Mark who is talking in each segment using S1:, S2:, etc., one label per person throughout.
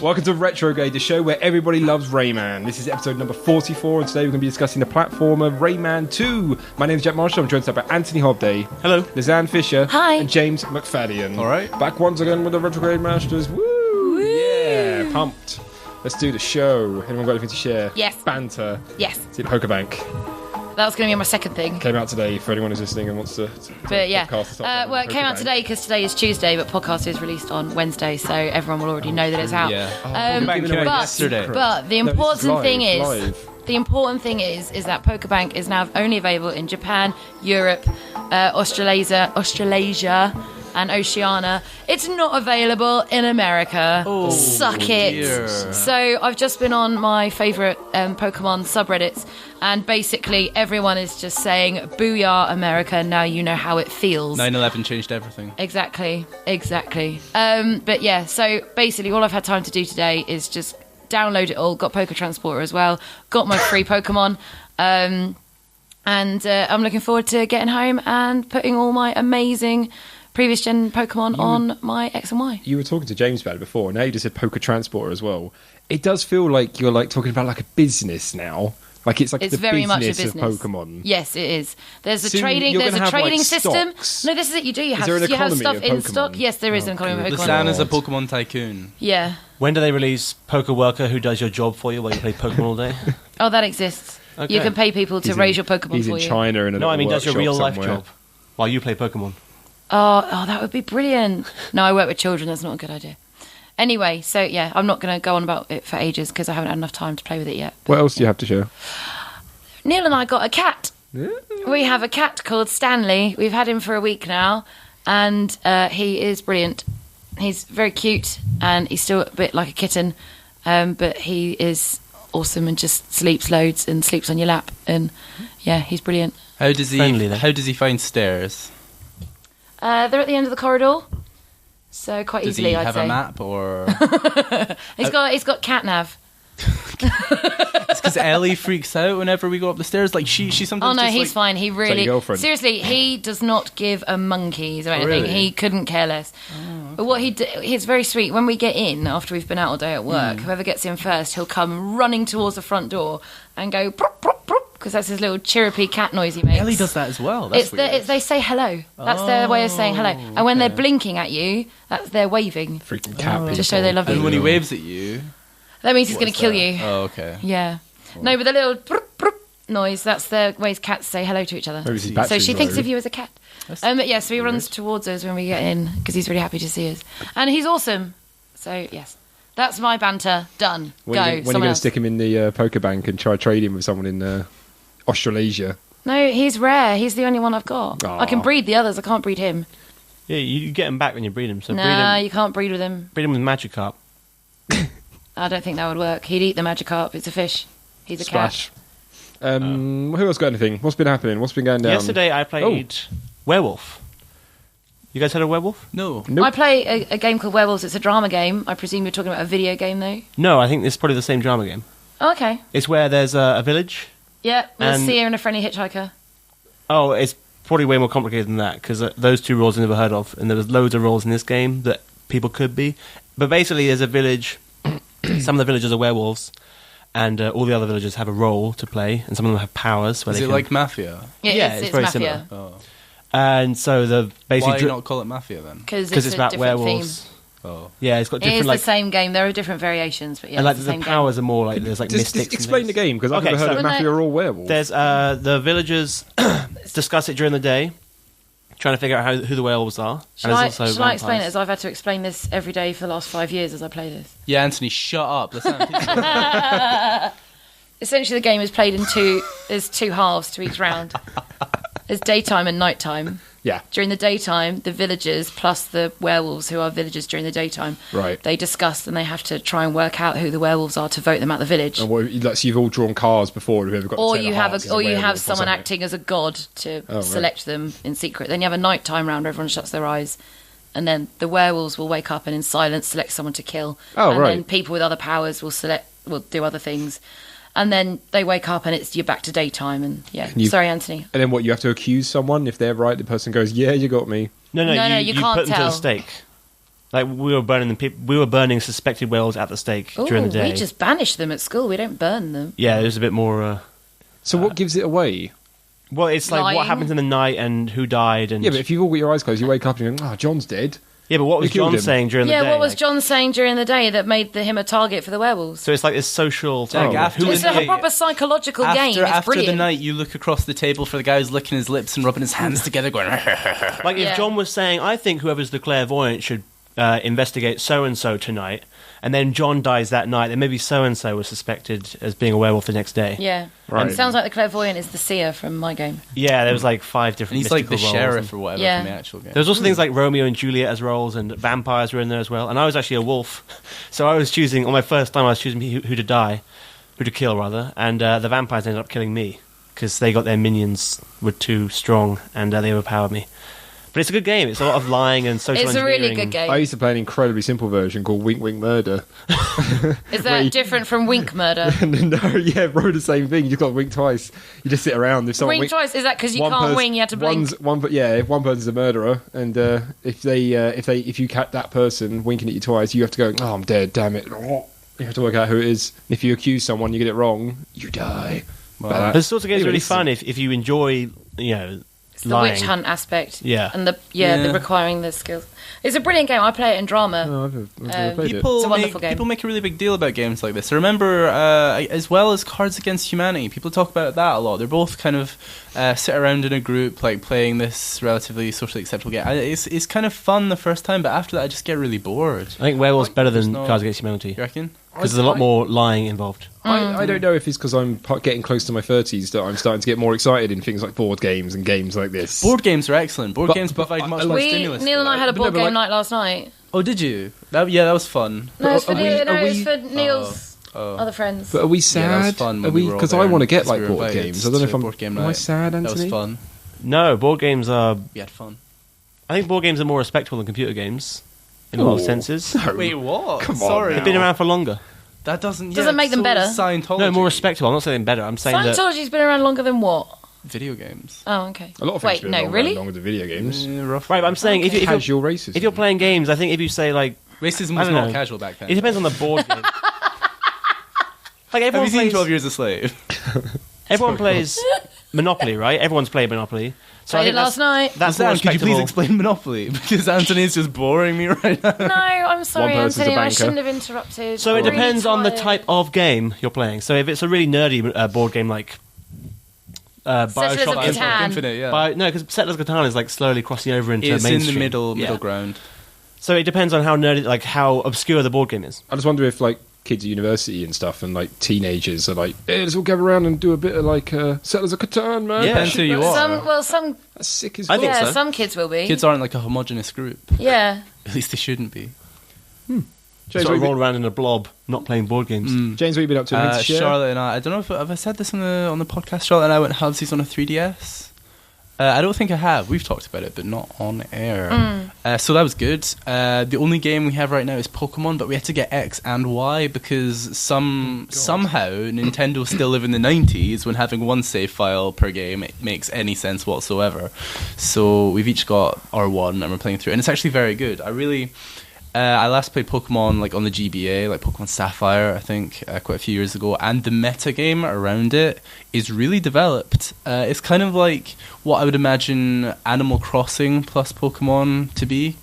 S1: Welcome to Retrograde, the show where everybody loves Rayman. This is episode number 44, and today we're going to be discussing the platformer Rayman 2. My name is Jack Marshall. I'm joined by Anthony Hobday.
S2: Hello.
S1: Lizanne Fisher.
S3: Hi.
S1: And James McFadden.
S2: All right.
S1: Back once again with the Retrograde Masters. Woo! Yeah, pumped. Let's do the show. Anyone got anything to share?
S3: Yes.
S1: Banter.
S3: Yes.
S1: Is it Poker Bank?
S3: That was going to be my second thing.
S1: Came out today for anyone who's listening and wants to
S3: But yeah,
S1: podcast.
S3: well, it came out today because today is Tuesday, but podcast is released on Wednesday, so everyone will already know that it's out.
S2: Yeah.
S3: Yesterday. But the important thing is that Poker Bank is now only available in Japan, Europe, Australasia, and Oceania. It's not available in America.
S2: Oh,
S3: suck it.
S2: dear.
S3: So I've just been on my favourite Pokemon subreddits, and basically everyone is just saying, "Booyah, America! Now you know how it feels."
S2: 9/11 changed everything.
S3: Exactly. But yeah, so basically all I've had time to do today is just download it all. Got Poker Transporter as well. Got my free Pokemon. And I'm looking forward to getting home and putting all my amazing previous gen Pokemon on my X and Y.
S1: You were talking to James about it before. Now you just said Poker Transporter as well. It does feel like you're like talking about like a business now. Like it's the
S3: very much a
S1: business of
S3: business.
S1: Pokemon.
S3: Yes, it is. There's a
S1: Soon
S3: trading.
S1: you're
S3: There's
S1: gonna
S3: a
S1: have,
S3: trading
S1: like,
S3: system.
S1: stocks.
S3: No, this is it. You do. You have
S1: there an
S3: you have
S1: economy
S3: stuff
S1: of
S3: in
S1: Pokemon?
S3: stock. Yes, there is an economy of Pokemon.
S2: Lisanne is a Pokemon tycoon.
S3: Yeah.
S4: When do they release Poker Worker who does your job for you while you play Pokemon all day?
S3: Oh, that exists.
S4: Okay.
S3: You can pay people to raise your Pokemon
S1: He's
S3: for
S1: in
S3: you.
S1: China in a
S4: No, I mean, does your
S1: workshop
S4: real life
S1: somewhere.
S4: job while you play Pokemon?
S3: Oh, that would be brilliant. No, I work with children. That's not a good idea. Anyway, so yeah, I'm not going to go on about it for ages because I haven't had enough time to play with it yet.
S1: What else do you have to share?
S3: Neil and I got a cat. We have a cat called Stanley. We've had him for a week now, and he is brilliant. He's very cute, and he's still a bit like a kitten, but he is awesome and just sleeps loads and sleeps on your lap, and yeah, he's brilliant.
S2: How does he?
S4: Friendly, then.
S2: How does he find stairs?
S3: They're at the end of the corridor, so quite
S2: Does
S3: easily,
S2: he
S3: I'd
S2: have
S3: say.
S2: a map or?
S3: He's got cat nav.
S2: It's because Ellie freaks out whenever we go up the stairs. Like she
S3: Oh
S2: sometimes.
S3: no,
S2: just,
S3: he's
S2: like,
S3: fine. He really,
S1: your girlfriend?
S3: seriously, he does not give a monkeys or anything.
S2: Really?
S3: He couldn't care less. But what he's very sweet. When we get in after we've been out all day at work, whoever gets in first, he'll come running towards the front door and go prop prop prop because that's his little chirrupy cat noise he makes.
S2: Ellie does that as well. That's weird.
S3: They say hello. That's their way of saying hello. And when they're blinking at you, that's their waving
S1: Freaking cat people.
S3: to show they love you.
S2: And when he waves at you,
S3: That means he's going to
S2: what's
S3: kill
S2: that?
S3: you.
S2: Oh, okay.
S3: Yeah. No, but the little prop prop noise, that's the way cats say hello to each other.
S1: Maybe his
S3: So
S1: battery's
S3: she thinks
S1: low.
S3: of you as a cat. But yeah, so he runs towards us when we get in because he's really happy to see us. And he's awesome. So, yes. That's my banter. Done.
S1: When are you
S3: Someone
S1: going to
S3: else.
S1: stick him in the Poker Bank and try trading with someone in Australasia?
S3: No, he's rare. He's the only one I've got.
S1: Aw.
S3: I can breed the others. I can't breed him.
S4: Yeah, you get them back when you breed them. So
S3: Nah, you can't breed with him.
S4: breed them with Magikarp.
S3: I don't think that would work. He'd eat the Magikarp. It's a fish. He's a
S1: Splash. Who else got anything? What's been happening? What's been going down?
S4: Yesterday I played Werewolf. You guys heard of Werewolf?
S2: No.
S3: cat.
S1: Nope.
S3: I play a game called Werewolves. It's a drama game. I presume you're talking about a video game, though?
S4: No, I think it's probably the same drama game.
S3: Oh, okay.
S4: It's where there's a village.
S3: Yeah, there's
S4: And-
S3: Sia and a friendly hitchhiker.
S4: Oh, it's probably way more complicated than that because those two roles I've never heard of, and there was loads of roles in this game that people could be. But basically, there's a village. Some of the villagers are werewolves, and all the other villagers have a role to play, and some of them have powers. Where
S2: Is
S4: they
S2: it
S4: can,
S2: like Mafia?
S4: Yeah,
S3: it's
S4: very
S3: Mafia.
S4: similar.
S2: Oh.
S4: And so the
S2: Why
S4: basically
S2: not call it Mafia then?
S3: Because
S4: because
S3: it's
S4: it's
S3: a
S4: about
S3: different
S4: werewolves.
S3: theme.
S2: Oh.
S4: Yeah, it's got
S3: It
S4: different
S3: is
S4: like
S3: the same game. There are different variations, but yeah,
S4: and like
S3: it's
S4: the
S3: the same
S4: powers are more like there's like
S1: Just
S4: mystics. and
S1: explain the
S4: things.
S1: game, because I've
S4: Okay,
S1: never heard
S4: so-
S1: of Mafia are all werewolves.
S4: There's the villagers discuss it during the day, trying to figure out who the werewolves are.
S3: Shall
S4: and
S3: I,
S4: there's also
S3: shall I explain it?
S4: vampires.
S3: As I've had to explain this every day for the last 5 years as I play this.
S2: Yeah, Anthony, shut up. Listen,
S3: Essentially, the game is played in two. There's two halves to each round. There's daytime and nighttime.
S1: Yeah.
S3: During the daytime, the villagers plus the werewolves who are villagers during the daytime,
S1: Right.
S3: they discuss and they have to try and work out who the werewolves are to vote them out the village.
S1: And what, like, so you've all drawn cards before, whoever got
S3: Or
S1: the 10
S3: you
S1: of
S3: have
S1: hearts is
S3: or you
S1: werewolf
S3: have
S1: or
S3: someone
S1: something.
S3: acting as a god to
S1: right.
S3: select them in secret. Then you have a nighttime round where everyone shuts their eyes, and then the werewolves will wake up and in silence select someone to kill.
S1: Oh,
S3: and
S1: right.
S3: then people with other powers will do other things. And then they wake up and you're back to daytime. And yeah,
S1: you-
S3: sorry, Anthony.
S1: And then what, you have to accuse someone? If they're right, the person goes, yeah, you got me.
S4: No,
S3: No,
S4: you
S3: you can't
S4: put them to
S3: tell.
S4: the stake. Like we were burning suspected werewolves at the stake
S3: Ooh,
S4: during the day.
S3: we just banish them at school. We don't burn them.
S4: Yeah, it was a bit more.
S1: So what gives it away?
S4: Well, it's like
S3: Lying.
S4: what happens in the night and who died and
S1: Yeah, but if you've all got your eyes closed, you wake up and you go, "Oh, John's dead."
S4: yeah, but what was
S1: You killed
S4: John
S1: him.
S4: saying during the day?
S3: Yeah, what was
S4: Like,
S3: John saying during the day that made him a target for the werewolves?
S4: So it's like this social thing.
S2: Jack, after
S4: Who
S2: the
S3: It's
S4: is
S3: a
S2: night-
S3: proper psychological game. It's
S2: After the
S3: brilliant.
S2: night, you look across the table for the guy who's licking his lips and rubbing his hands together, going.
S4: like
S3: Yeah.
S4: if John was saying, I think whoever's the clairvoyant should investigate so and so tonight, and then John dies that night, then maybe so and so was suspected as being a werewolf the next day.
S3: Yeah.
S1: Right.
S3: It sounds like the clairvoyant is the seer from my game.
S4: Yeah, there was like 5 different.
S2: And he's like the
S4: mystical roles
S2: sheriff
S4: and-
S2: or whatever
S3: Yeah.
S2: from the actual game.
S4: There was also things like Romeo and Juliet as roles, and vampires were in there as well. And I was actually a wolf, so I was choosing on my first time. I was choosing who to die, who to kill rather, and the vampires ended up killing me because they got their minions were too strong and they overpowered me. But it's a good game. It's a lot of lying and social
S3: It's a really
S4: engineering.
S3: good game.
S1: I used to play an incredibly simple version called Wink Wink Murder.
S3: Is that different from Wink Murder?
S1: No, yeah, bro, the same thing. You just got to wink twice. You just sit around. If someone
S3: Wink twice? Is that because you
S1: one
S3: can't
S1: pers-
S3: wing? You have to blink.
S1: If one person's a murderer, and if you catch that person winking at you twice, you have to go. Oh, I'm dead. Damn it! You have to work out who it is. If you accuse someone, you get it wrong, you die.
S2: Wow.
S4: This sort of game is
S1: Anyway,
S4: really
S1: this is-
S4: fun if you enjoy,
S3: It's the
S4: lying.
S3: witch hunt aspect.
S4: Yeah.
S3: And the
S2: Yeah.
S3: requiring the skills. It's a brilliant game. I play it in drama.
S1: Oh, I've never played it.
S2: People
S3: It's a wonderful
S2: make,
S3: game.
S2: people make a really big deal about games like this. I remember, as well as Cards Against Humanity, people talk about that a lot. They're both kind of sit around in a group, like playing this relatively socially acceptable game. It's kind of fun the first time, but after that, I just get really bored.
S4: I think Werewolf's better
S2: there's
S4: than
S2: no-
S4: Cards Against Humanity
S2: You reckon?
S4: because there's a lot more lying involved.
S1: I don't know if it's because I'm getting close to my 30s that I'm starting to get more excited in things like board games and games like this.
S2: Board games are excellent. Board
S1: But-
S2: games
S1: but
S2: provide
S1: I-
S2: much
S1: I
S2: more
S1: like-
S2: stimulus.
S3: Neil and I had a
S1: But
S3: board
S1: no, but
S3: game
S1: like-
S3: night last night.
S2: Oh, did you? That was fun.
S3: No, it's for,
S1: Are we-
S3: Neil, no,
S1: are
S3: it's
S1: we-
S3: for Neil's
S2: Oh.
S3: other friends.
S1: But are we
S2: Yeah, that was
S1: sad?
S2: fun
S1: Are
S2: when
S1: we?
S2: we were all
S1: Because I
S2: there
S1: want to
S2: and-
S1: get
S2: 'cause we
S1: like
S2: were
S1: board
S2: invited
S1: games. I don't know if
S2: to
S1: I'm.
S2: board game
S1: Am I
S2: night.
S1: sad,
S2: That
S1: Anthony?
S2: was fun.
S4: No, board games are.
S2: We had fun.
S4: I think board games are more respectable than computer games in a lot of
S1: Oh.
S4: senses.
S1: No.
S2: Wait, what?
S1: Come on
S2: Sorry.
S1: now.
S4: They've been around for longer.
S2: That doesn't
S3: Doesn't make them
S2: so
S3: better.
S2: is Scientology.
S4: No, more respectable. I'm not saying better. I'm saying that.
S3: Scientology's been around longer than what?
S2: Video games.
S3: Oh, okay.
S1: A lot of things
S3: Wait,
S1: have been
S3: no,
S1: longer,
S3: really?
S1: longer than video games.
S4: Right, but I'm saying if
S1: Casual racism.
S4: if you're playing games, I think if you say like
S2: Racism
S4: I
S2: was
S4: don't
S2: not
S4: know.
S2: casual back then.
S4: it depends on the board game. Like
S2: Have
S4: everyone
S2: you seen
S4: plays,
S2: 12 Years a Slave?
S4: everyone plays Monopoly, right? Everyone's played Monopoly. So I
S3: Played it
S4: think
S3: last night.
S4: That's more
S2: Sam, could you please
S4: respectable.
S2: explain Monopoly? Because Anthony's just boring me right now.
S3: No, I'm sorry,
S1: person's a
S3: Anthony. I
S1: banker.
S3: shouldn't have interrupted.
S4: So it
S3: I'm really
S4: depends on the
S3: tired.
S4: type of game you're playing. So if it's a really nerdy board game like
S3: Settlers of
S4: Bioshock
S3: Catan.
S2: Bioshock Infinite, yeah.
S4: No, because Settlers of Catan is like slowly crossing over into
S2: It's in
S4: mainstream.
S2: the middle
S4: Yeah.
S2: ground.
S4: So it depends on how nerdy, like how obscure the board game is.
S1: I just wonder if like kids at university and stuff and like teenagers are like, hey, let's all gather around and do a bit of like Settlers of Catan, man.
S4: Yeah.
S2: Depends who you are.
S3: Some
S1: That's sick as
S4: I
S1: fuck.
S4: think
S3: yeah,
S4: so.
S3: some kids will be.
S2: Kids aren't like a homogenous group.
S3: Yeah.
S2: At least they shouldn't be.
S1: James,
S4: Sort
S1: what
S4: of
S1: have
S4: roll around in a blob, not playing board games.
S1: James, what have you been up to? Anything to share?
S2: Charlotte and I don't know if have I said this on the podcast. Charlotte and I went halvesies on a 3DS. I don't think I have. We've talked about it, but not on air. So that was good. The only game we have right now is Pokemon, but we had to get X and Y because somehow Nintendo still live in the 90s when having one save file per game it makes any sense whatsoever. So we've each got our one and we're playing through, and it's actually very good. I last played Pokemon like on the GBA, like Pokemon Sapphire, I think, quite a few years ago, and the metagame around it is really developed. It's kind of like what I would imagine Animal Crossing plus Pokemon to be,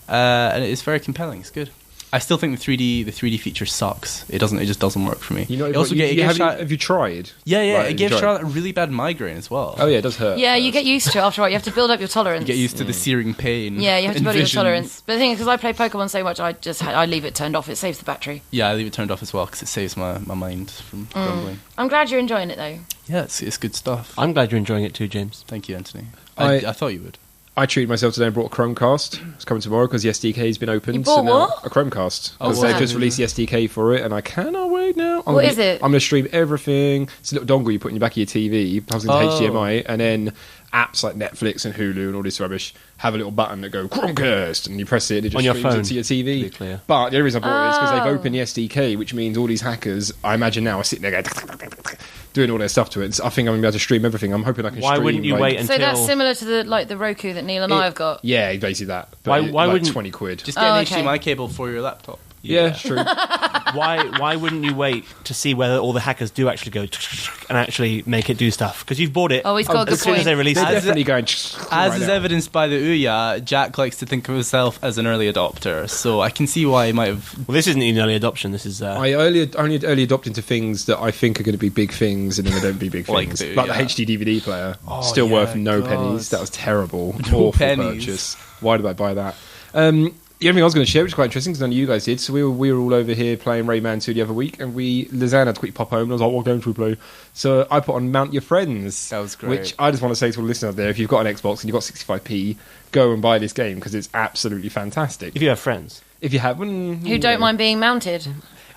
S2: and it's very compelling. It's good. I still think the 3D feature sucks. It just doesn't work for me.
S1: You know,
S2: It also
S1: you,
S2: gave
S1: you have,
S2: Char-
S1: have you tried?
S2: yeah,
S1: Right,
S2: it
S1: have you
S2: gave
S1: tried?
S2: Charlotte a really bad migraine as well.
S1: Oh yeah, it does hurt.
S3: Yeah, you get used to it after a while. You have to build up your tolerance.
S2: You get used to the searing pain.
S3: Yeah, you have to build up your
S2: Visions.
S3: tolerance. But the thing is, because I play Pokemon so much, I leave it turned off. It saves the battery.
S2: Yeah, I leave it turned off as well because it saves my mind from grumbling.
S3: I'm glad you're enjoying it, though.
S2: Yeah, it's good stuff.
S4: I'm glad you're enjoying it too, James.
S2: Thank you, Anthony.
S1: I-
S2: I thought you would.
S1: I treated myself today and brought a Chromecast. It's coming tomorrow because the SDK's been opened.
S3: You bought
S1: now-
S3: what?
S1: A Chromecast.
S2: Oh,
S1: Because
S2: wow.
S1: they've just released the SDK for it, and I cannot wait now.
S3: What is it?
S1: I'm going to stream everything. It's a little dongle you put in the back of your TV, plugs into
S2: Oh.
S1: HDMI, and then apps like Netflix and Hulu and all this rubbish have a little button that go Chromecast, and you press it, and it just
S4: On your
S1: streams
S4: phone,
S1: it to your
S4: to be
S1: TV.
S4: clear.
S1: But the only reason I brought it is because they've
S3: Oh.
S1: opened the SDK, which means all these hackers, I imagine now, are sitting there going, doing all their stuff to it. I think I'm going to be able to stream everything. I'm hoping I can
S4: Why
S1: stream...
S4: wouldn't you
S1: like,
S4: wait until...
S3: So that's similar to the Roku that Neil and I have got.
S1: Yeah, basically that. But
S4: Why
S1: like
S4: wouldn't-
S1: 20 quid.
S2: Just get an
S3: okay.
S2: HDMI cable for your laptop.
S1: Yeah, it's true.
S4: Why wouldn't you wait to see whether all the hackers do actually go and actually make it do stuff? Because you've bought it.
S3: Oh, he's got a good
S4: as soon as
S3: point.
S4: they release
S1: They're
S4: it.
S1: definitely going...
S2: As
S1: right
S2: is
S1: now.
S2: evidenced by the Ouya, Jack likes to think of himself as an early adopter, so I can see why he might have...
S4: Well, this isn't even early adoption. This is.
S1: I only early adopt into things that I think are going to be big things, and then they don't be big
S2: Like
S1: things.
S2: the-
S1: Like
S2: yeah.
S1: the HD DVD player,
S2: Oh,
S1: still
S2: yeah,
S1: worth no
S2: God.
S1: pennies. That was terrible,
S2: No
S1: awful
S2: pennies.
S1: purchase. Why did I buy that? The only thing I was going to share, which is quite interesting, because none of you guys did. So we were all over here playing Rayman 2 the other week, and Lizanne had to quickly pop home, and I was like, "What game should we play?" So I put on Mount Your Friends.
S2: That was great.
S1: Which I just want to say to all the listeners out there: if you've got an Xbox and you've got 65p, go and buy this game because it's absolutely fantastic.
S4: If you have friends,
S1: If you haven't,
S3: Who don't mind being mounted.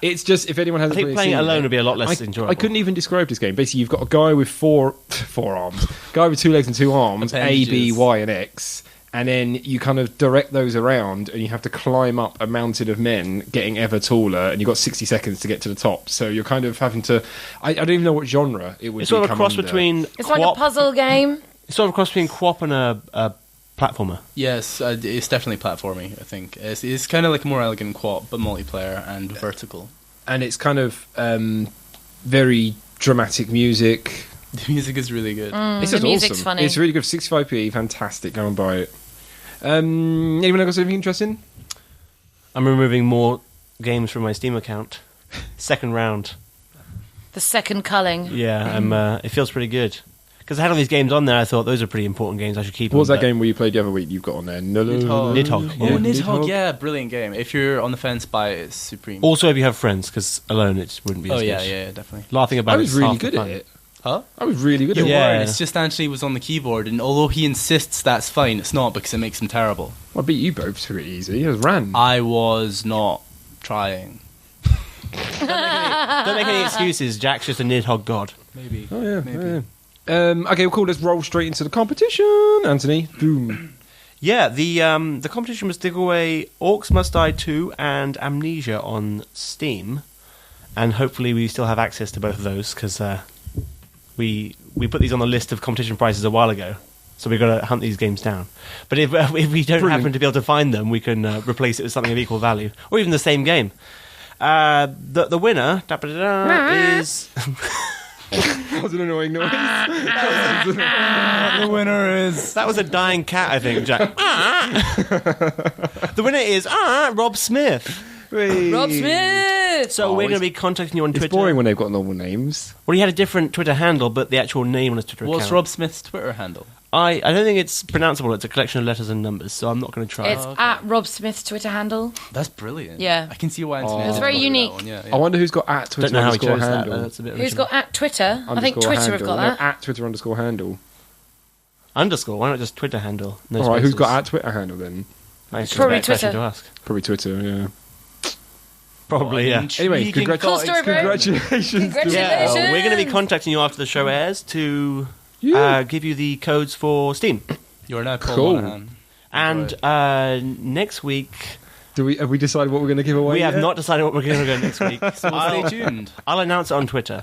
S1: It's just if anyone
S4: I
S1: hasn't
S4: think
S1: really
S4: playing it
S1: seen
S4: alone would be a lot less enjoyable.
S1: I couldn't even describe this game. Basically, you've got a guy with four arms, guy with 2 legs and 2 arms, A, B,
S2: Appendages.
S1: Y, and X, and then you kind of direct those around, and you have to climb up a mountain of men, getting ever taller, and you've got 60 seconds to get to the top. So you're kind of having to. I don't even know what genre it would.
S4: It's sort of a
S1: come
S4: cross
S1: under.
S4: between.
S3: It's like a puzzle game.
S4: It's sort of a cross between co-op and a platformer.
S2: Yes, it's definitely platformy, I think. It's kind of like a more elegant co-op, but multiplayer and vertical.
S1: and it's kind of very dramatic music.
S2: The music is really good.
S1: It's
S3: The
S1: just
S3: music's
S1: awesome.
S3: funny.
S1: It's really good. 65p, fantastic. Go and buy it. Anyone else got anything interesting?
S4: I'm removing more games from my Steam account. Second round.
S3: The second culling.
S4: Yeah, it feels pretty good. Because I had all these games on there, I thought those are pretty important games. I should keep
S1: What was
S4: them.
S1: that game where you played the other week you've got on there?
S4: Nidhogg.
S2: Oh,
S4: Yeah.
S2: Nidhogg, yeah, brilliant game. If you're on the fence, buy it. It's supreme.
S4: Also, if you have friends, because alone it wouldn't be as
S2: Oh,
S4: good.
S2: yeah, definitely.
S4: Laughing about
S1: I was
S4: it's
S1: really
S4: half the
S1: good at
S4: fun.
S1: it.
S2: Huh?
S1: I was really good
S2: You
S1: at it.
S4: Yeah.
S2: weren't. It's just Anthony was on the keyboard, and although he insists that's fine, it's not because it makes him terrible.
S1: I beat you both pretty easy. It was ran.
S2: I was not trying.
S4: Don't make any excuses. Jack's just a Nidhogg god.
S2: Maybe.
S1: Oh, yeah.
S2: Maybe.
S1: Yeah. Okay, well, cool. Let's roll straight into the competition, Anthony. Boom.
S4: Yeah, the competition was to give away Orcs Must Die 2 and Amnesia on Steam, and hopefully we still have access to both of those because we put these on the list of competition prizes a while ago, so we've got to hunt these games down. But if we don't happen to be able to find them, we can replace it with something of equal value or even the same game. The winner is.
S1: That was an annoying noise.
S2: The winner is.
S4: That was a dying cat, I think, Jack. The winner is Rob Smith.
S3: Rob Smith!
S4: So
S1: Oh,
S4: we're going to
S1: it's-
S4: be contacting you on
S1: It's
S4: Twitter.
S1: boring when they've got normal names.
S4: Well, he had a different Twitter handle, but the actual name on his Twitter
S2: What's
S4: account.
S2: Rob Smith's Twitter handle?
S4: I don't think it's pronounceable. It's a collection of letters and numbers, so I'm not going to try.
S3: It's at Rob Smith's Twitter handle.
S2: That's brilliant.
S3: Yeah.
S2: I can see why Anthony.
S1: Oh.
S2: did
S1: It's
S3: very
S2: that
S3: unique.
S2: one, yeah,
S1: I wonder who's got at Twitter
S4: don't know how he
S1: underscore
S4: chose that.
S1: handle.
S4: That's a bit
S3: Who's
S4: original.
S3: got at Twitter? I think
S1: Underscore
S3: Twitter
S1: handle.
S3: have got that.
S1: No, at Twitter underscore handle.
S4: Underscore? Why not just Twitter handle? No
S1: All right, who's
S4: spaces.
S1: got at Twitter handle then?
S4: Nice.
S3: Probably
S4: Great question
S3: Twitter.
S4: to ask.
S1: Probably Twitter, yeah.
S4: Probably, yeah.
S1: Anyway,
S2: Intriguing
S3: Cool story, bro.
S1: congratulations.
S3: Congratulations.
S4: Yeah, well, we're going to be contacting you after the show airs to
S1: Yeah.
S4: give you the codes for Steam.
S2: You are now Paul
S1: Cool.
S2: Monahan.
S4: And next week,
S1: Have we decided what we're going to give away?
S4: we have
S1: yet?
S4: not decided what we're going to go next week.
S2: So stay tuned.
S4: I'll announce it on Twitter.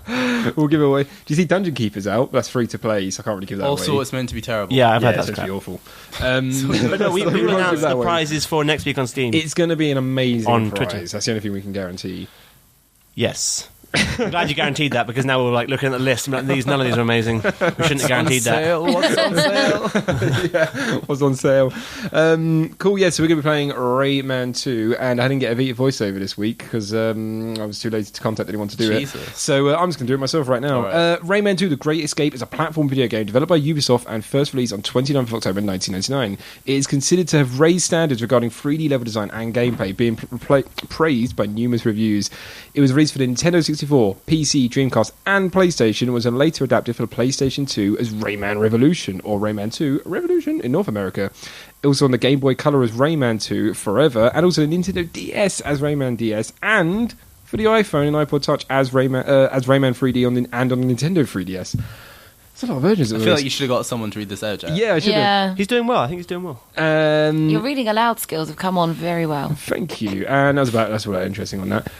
S1: We'll give away. Do you see Dungeon Keeper's out? That's free to play, so I can't really give that
S2: Also,
S1: away.
S2: it's meant to be terrible.
S4: Yeah, I've
S1: yeah,
S4: heard
S1: it's
S4: that's
S1: actually
S4: crap.
S1: awful.
S4: But no, we
S1: so we
S4: will
S1: won't
S4: announce
S1: give that
S4: the
S1: away.
S4: prizes for next week on Steam.
S1: It's going to be an amazing
S4: On
S1: prize.
S4: Twitter.
S1: That's the only thing we can guarantee.
S4: Yes. I'm glad you guaranteed that because now we're like looking at the list and like, none of these are amazing. We shouldn't have guaranteed that.
S2: What's on sale?
S1: Yeah, was on sale. Cool, yeah, so we're going to be playing Rayman 2, and I didn't get a Vita voiceover this week because I was too lazy to contact anyone to do
S2: Jesus.
S1: it. So I'm just going to do it myself right now.
S2: All right.
S1: Rayman 2 The Great Escape is a platform video game developed by Ubisoft and first released on 29th of October 1999. It is considered to have raised standards regarding 3D level design and gameplay, being praised by numerous reviews. It was released for the Nintendo 64, PC, Dreamcast, and PlayStation. It was then later adapted for the PlayStation 2 as Rayman Revolution, or Rayman 2 Revolution in North America. Also on the Game Boy Color as Rayman 2 Forever, and also the Nintendo DS as Rayman DS, and for the iPhone and iPod Touch as Rayman 3D on the Nintendo 3DS. There's a lot of versions
S2: I
S1: of
S2: feel
S1: this.
S2: like you should have got someone to read this out, Jack.
S1: Yeah, I should have.
S3: Yeah.
S4: He's doing well. I think he's doing well.
S3: Your reading aloud skills have come on very well.
S1: Thank you. And that's about interesting on that.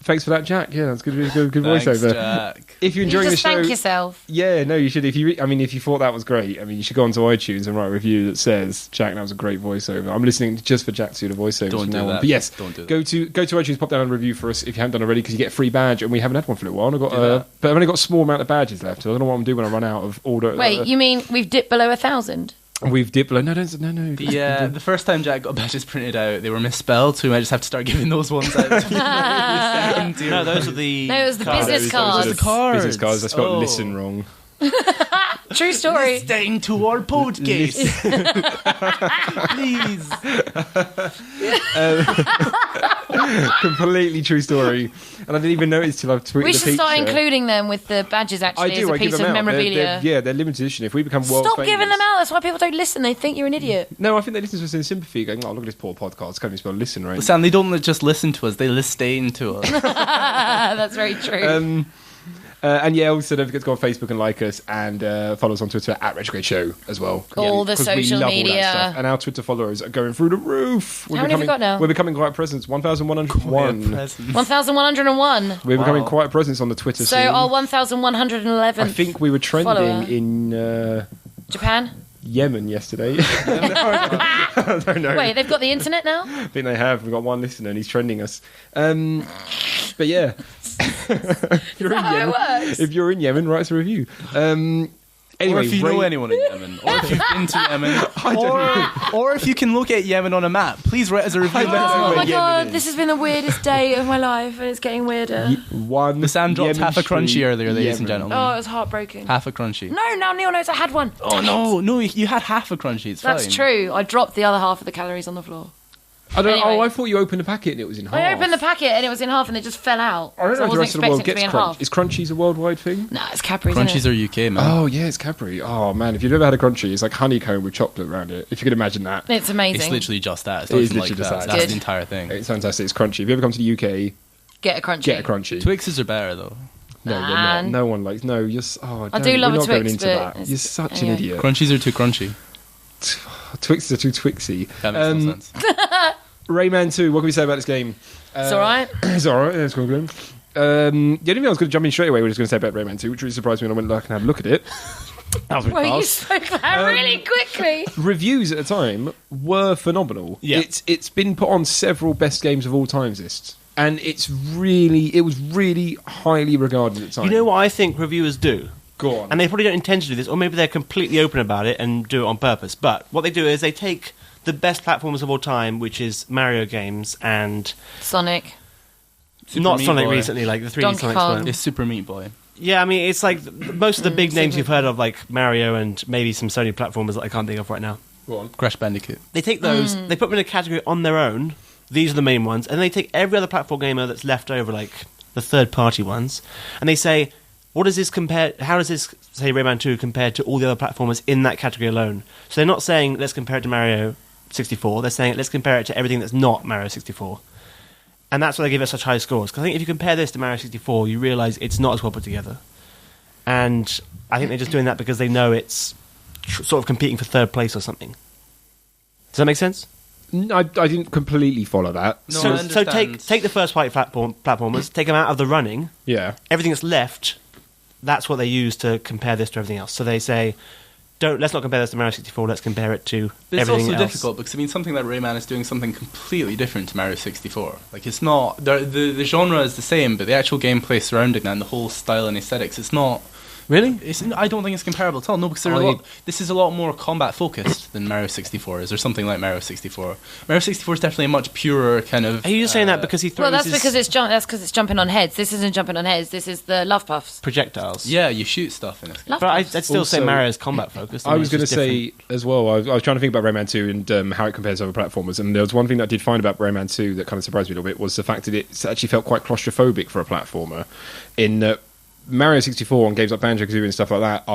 S1: Thanks for that, Jack. Yeah, that's good
S2: Thanks,
S1: voiceover.
S2: Jack.
S1: If you're
S3: You
S1: enjoying
S3: just
S1: the show,
S3: thank yourself.
S1: yeah, no, you should. If you thought that was great, you should go onto iTunes and write a review that says, "Jack, that was a great voiceover." I'm listening just for Jack to do the voiceovers
S2: Don't
S1: from
S2: do
S1: now on.
S2: that.
S1: But yes,
S2: Don't do that.
S1: go to iTunes, pop down a review for us if you haven't done already, because you get a free badge, and we haven't had one for a little while.
S2: Do that.
S1: But I've only got a small amount of badges left. So I don't know what I'm doing when I run out of order.
S3: Wait, you mean we've dipped below 1,000?
S1: We've dipped. No.
S2: The first time Jack got badges printed out, they were misspelled, so we might just have to start giving those ones out.
S4: No, those are the.
S3: No, it was the
S4: cards.
S3: business cards.
S2: The cards.
S1: Business cards. I spelled
S2: Oh.
S1: listen wrong.
S3: True story.
S2: Staying to our podcast. Please.
S1: Completely true story. And I didn't even notice till I've tweeted
S3: We
S1: the
S3: should start
S1: picture.
S3: including them with the badges
S1: I
S3: actually
S1: do.
S3: as a
S1: I give
S3: piece
S1: them
S3: of
S1: out.
S3: memorabilia.
S1: They're limited edition. If we become world
S3: Stop
S1: famous,
S3: giving them out. That's why people don't listen. They think you're an idiot.
S1: No, I think they listen to us in sympathy, going, "Oh, look at this poor podcast. Can't even spell listen right."
S2: Sam, they don't just listen to us; they listen to us.
S3: That's very true.
S1: And yeah, also don't forget to go on Facebook and like us, and follow us on Twitter at Retrograde Show as well.
S3: All the
S1: 'Cause we
S3: social
S1: love all that
S3: media.
S1: stuff. And our Twitter followers are going through the roof.
S3: How many have we got now?
S1: We're becoming quite a presence. 1,101.
S3: 1,101.
S1: We're becoming
S2: Wow.
S1: quite a presence on the Twitter
S3: So
S1: scene.
S3: our 1,111.
S1: I think we were trending
S3: follower.
S1: in
S3: Japan.
S1: Yemen yesterday. I don't know.
S3: Wait, they've got the internet now?
S1: I think they have. We've got one listener and he's trending us. But yeah. You're in
S3: how it
S1: Yemen.
S3: works?
S1: If you're in Yemen, write us a review. Anyway,
S2: Or if you know
S1: Ray-
S2: anyone in Yemen, or if you've been to Yemen,
S1: don't
S2: or if you can locate Yemen on a map, please write us a review.
S1: I don't know
S3: Oh
S1: where
S3: my
S1: Yemen
S3: god,
S1: is.
S3: this has been the weirdest day of my life and it's getting weirder.
S1: One.
S2: The Sam dropped
S1: Yemen
S2: half a crunchy
S1: Street,
S2: earlier, ladies and
S1: Yemen.
S2: gentlemen.
S3: Oh, it was heartbreaking.
S2: Half a crunchy.
S3: No, now Neil knows I had one.
S2: Oh no, you had half a crunchy. It's
S3: That's
S2: fine.
S3: true. I dropped the other half of the calories on the floor.
S1: I don't.
S3: Anyway.
S1: Oh, I thought you opened the packet and it was in half.
S3: I opened the packet and it was in half and it just fell out.
S1: I don't
S3: So
S1: know if the
S3: wasn't
S1: rest of the world
S3: expecting it
S1: gets
S3: to be in
S1: crunch.
S3: half.
S1: Is Crunchies a worldwide thing?
S3: Nah, it's Cadbury's.
S2: Crunchies
S3: Isn't
S2: are UK, man.
S1: Oh yeah, it's Cadbury. Oh man, if you've ever had a Crunchy, it's like honeycomb with chocolate around it. If you could imagine that,
S3: it? It's amazing.
S2: It's literally just that. It's
S1: It
S2: not
S1: is
S2: even like
S1: literally
S2: that.
S1: just that.
S2: That's
S3: Good.
S2: the entire thing.
S1: it's fantastic. It's crunchy. If you ever come to the UK,
S3: Get a crunchy.
S1: get a Crunchy.
S2: Twixes are better though.
S1: No, they're not.
S3: Man.
S1: No one likes. No, you're. Oh,
S3: I do
S1: don't-
S3: love
S1: we're
S3: a
S1: not going
S3: Twix,
S1: into
S3: but
S1: that.
S3: it's-
S1: You're such
S3: anyway.
S1: an idiot.
S2: Crunchies are too crunchy.
S1: Twixes are too twixy.
S2: That makes no sense.
S1: Rayman 2. What can we say about this game?
S3: It's alright.
S1: It's alright. It's cool. The only thing I was going to jump in straight away was going to say about Rayman 2, which really surprised me when I went back and had a look at it. That was a bit
S3: Well, you
S1: fast.
S3: spoke that really quickly.
S1: Reviews at the time were phenomenal.
S4: Yeah.
S1: It's been put on several best games of all times lists, and it was really highly regarded at the time.
S4: You know what I think reviewers do?
S1: Go on.
S4: And they probably don't intend to do this, or maybe they're completely open about it and do it on purpose. But what they do is they take the best platformers of all time, which is Mario games and
S3: Sonic.
S2: Super
S4: not
S2: Meat
S4: Sonic
S2: Boy.
S4: recently, like the 3D
S3: Donkey
S4: Sonic.
S3: Kong.
S2: It's Super Meat Boy.
S4: Yeah, I mean, it's like most of the big names
S3: Super-
S4: you've heard of, like Mario and maybe some Sony platformers that I can't think of right now.
S1: Go on.
S2: Crash Bandicoot.
S4: They take those, they put them in a category on their own. These are the main ones, and they take every other platform gamer that's left over, like the third-party ones, and they say, "What does this compare? How does this, say, Rayman 2 compared to all the other platformers in that category alone?" So they're not saying let's compare it to Mario 64. They're saying let's compare it to everything that's not Mario 64, and that's why they give it such high scores. Because I think if you compare this to Mario 64, you realise it's not as well put together, and I think they're just doing that because they know it's sort of competing for third place or something. Does that make sense?
S1: I didn't completely follow that.
S2: No,
S4: so,
S2: I
S4: so
S2: understand.
S4: take the first party platformers, take them out of the running.
S1: Yeah.
S4: Everything that's left, that's what they use to compare this to everything else. So they say, let's not compare this to Mario 64. Let's compare it to
S2: But it's
S4: everything
S2: also
S4: else.
S2: difficult because I mean something like Rayman is doing something completely different to Mario 64. Like it's not the genre is the same, but the actual gameplay surrounding that and the whole style and aesthetics, it's not.
S4: Really?
S2: I don't think it's comparable at all. No, because this is a lot more combat focused than Mario 64 is, or something like Mario 64. Mario 64 is definitely a much purer kind of.
S4: Are you just saying that because he throws
S3: Well, that's
S4: his
S3: because it's jumping on heads. This isn't jumping on heads. This is the love puffs.
S4: projectials?
S2: Yeah, you shoot stuff in it.
S3: Love
S4: But
S3: puffs.
S4: I'd still say
S1: Also,
S4: Mario's combat focused.
S1: I was
S4: going
S1: going to say as well, I was trying to think about Rayman 2 and how it compares to other platformers, and there was one thing that I did find about Rayman 2 that kind of surprised me a little bit was the fact that it actually felt quite claustrophobic for a platformer in Mario 64 and games like Banjo-Kazooie and stuff like that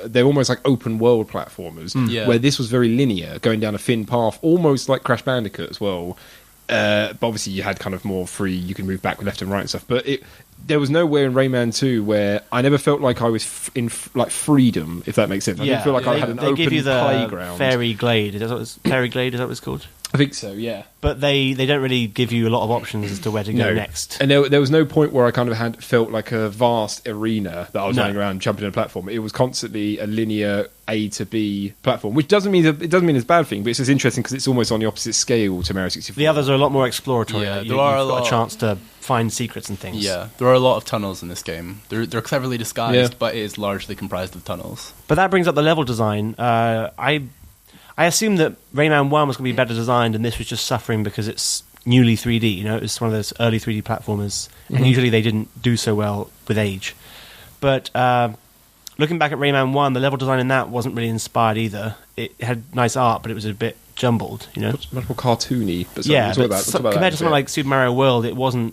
S1: they're almost like open world platformers,
S2: Yeah.
S1: where this was very linear, going down a thin path, almost like Crash Bandicoot as well. But obviously you had kind of more free, you can move back, left and right and stuff. But there was nowhere in Rayman 2 where I never felt like I was in freedom, if that makes sense. I didn't feel like I had an
S4: they
S1: open
S4: give you the
S1: playground.
S4: Fairy Glade. Is that what it's called?
S1: I think so, yeah.
S4: But they don't really give you a lot of options as to where to go next.
S1: And there was no point where I kind of felt like a vast arena that I was running around jumping in a platform. It was constantly a linear A to B platform, which doesn't mean it's a bad thing, but it's just interesting because it's almost on the opposite scale to Mario 64.
S4: The others are a lot more exploratory.
S2: Yeah,
S4: You've got a chance to find secrets and things.
S2: Yeah, there are a lot of tunnels in this game. They're cleverly disguised, but it is largely comprised of tunnels.
S4: But that brings up the level design. I assumed that Rayman 1 was going to be better designed, and this was just suffering because it's newly 3D. You know, it's one of those early 3D platformers, and usually they didn't do so well with age. But looking back at Rayman 1, the level design in that wasn't really inspired either. It had nice art, but it was a bit jumbled, you know?
S1: Much more cartoony. But
S4: yeah,
S1: we'll talk about
S4: compared to something like Super Mario World, it wasn't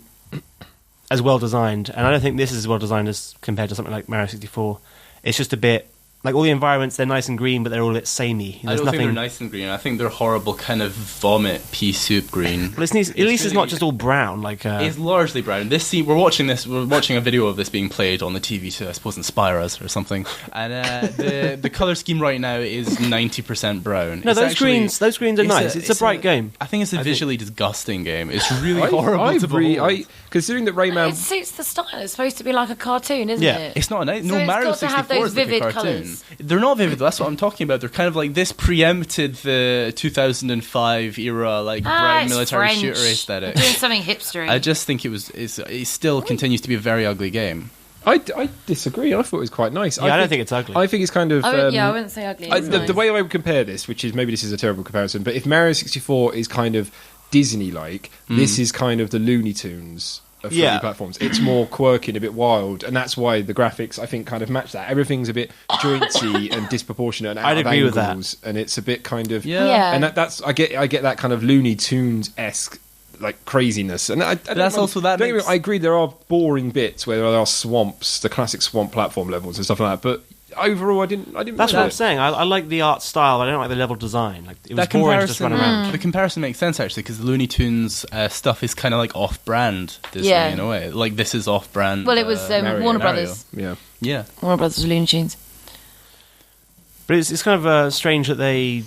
S4: as well designed, and I don't think this is as well designed as compared to something like Mario 64. It's just a bit... Like, all the environments, they're nice and green, but they're all a bit samey.
S2: I don't think they're nice and green. I think they're horrible kind of vomit pea soup green.
S4: Well, at least it's not just all brown. Like
S2: it's largely brown. This scene, we're watching a video of this being played on the TV to, I suppose, inspire us or something. And the color scheme right now is 90% brown.
S4: No, those greens are nice. It's a bright game.
S2: I think it's a visually disgusting game. It's really horrible to behold.
S1: Considering that Rayman...
S3: It suits the style. It's supposed to be like a cartoon, isn't
S4: Yeah.
S3: it?
S2: It's not a nice...
S3: So
S2: No,
S3: it's
S2: Mario
S3: got to
S2: 64
S3: have those
S2: is like a
S3: vivid
S2: cartoon.
S3: colours.
S2: They're not vivid. That's what I'm talking about. They're kind of like this preempted the 2005 era, like bright
S3: it's
S2: military
S3: French.
S2: shooter aesthetic.
S3: Doing something hipstery.
S2: I just think it still continues to be a very ugly game.
S1: I disagree. I thought it was quite nice.
S4: Yeah, I don't think it's ugly.
S1: I think it's kind of...
S3: I wouldn't say ugly.
S1: The way I would compare this, which is maybe this is a terrible comparison, but if Mario 64 is kind of Disney-like, this is kind of the Looney Tunes of 3D platforms. It's more quirky and a bit wild, and that's why the graphics, I think, kind of match that. Everything's a bit jointy and disproportionate and out
S4: I'd
S1: of
S4: agree with
S1: angles,
S4: that.
S1: and it's a bit kind of...
S3: Yeah.
S1: And that's I get that kind of Looney Tunes-esque like craziness, and I agree there are boring bits where there are swamps, the classic swamp platform levels and stuff like that, but overall I didn't
S4: That's what I'm saying. I like the art style. I don't like the level design. Like, it was
S2: That
S4: boring to just run around.
S2: The comparison makes sense actually, because the Looney Tunes stuff is kind of like off-brand Disney in a way. Like this is off-brand.
S3: Well, it was Warner Brothers.
S1: Yeah.
S3: Warner Brothers Looney Tunes.
S4: But it's kind of strange that they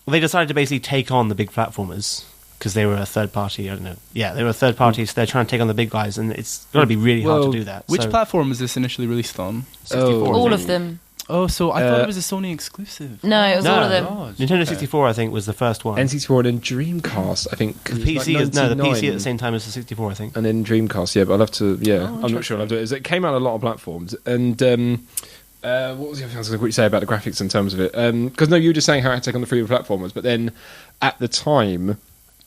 S4: decided to basically take on the big platformers. Because they were a third party, I don't know. Yeah, they were a third party, so they're trying to take on the big guys, and it's got to be really hard to do that.
S2: Which platform was this initially released on?
S4: 64.
S3: All of them.
S2: Oh, so I thought it was a Sony exclusive.
S3: No, it was all of them.
S4: Nintendo 64, I think, was the first one.
S1: N64 and then Dreamcast, I think.
S4: The PC the PC at the same time as the 64, I think.
S1: And then Dreamcast, but I'll have to, I'm not sure I'll do it. It came out on a lot of platforms, and... what was the other thing I was going to say about the graphics in terms of it? Because you were just saying how it had to take on the 3D platformers, but then at the time...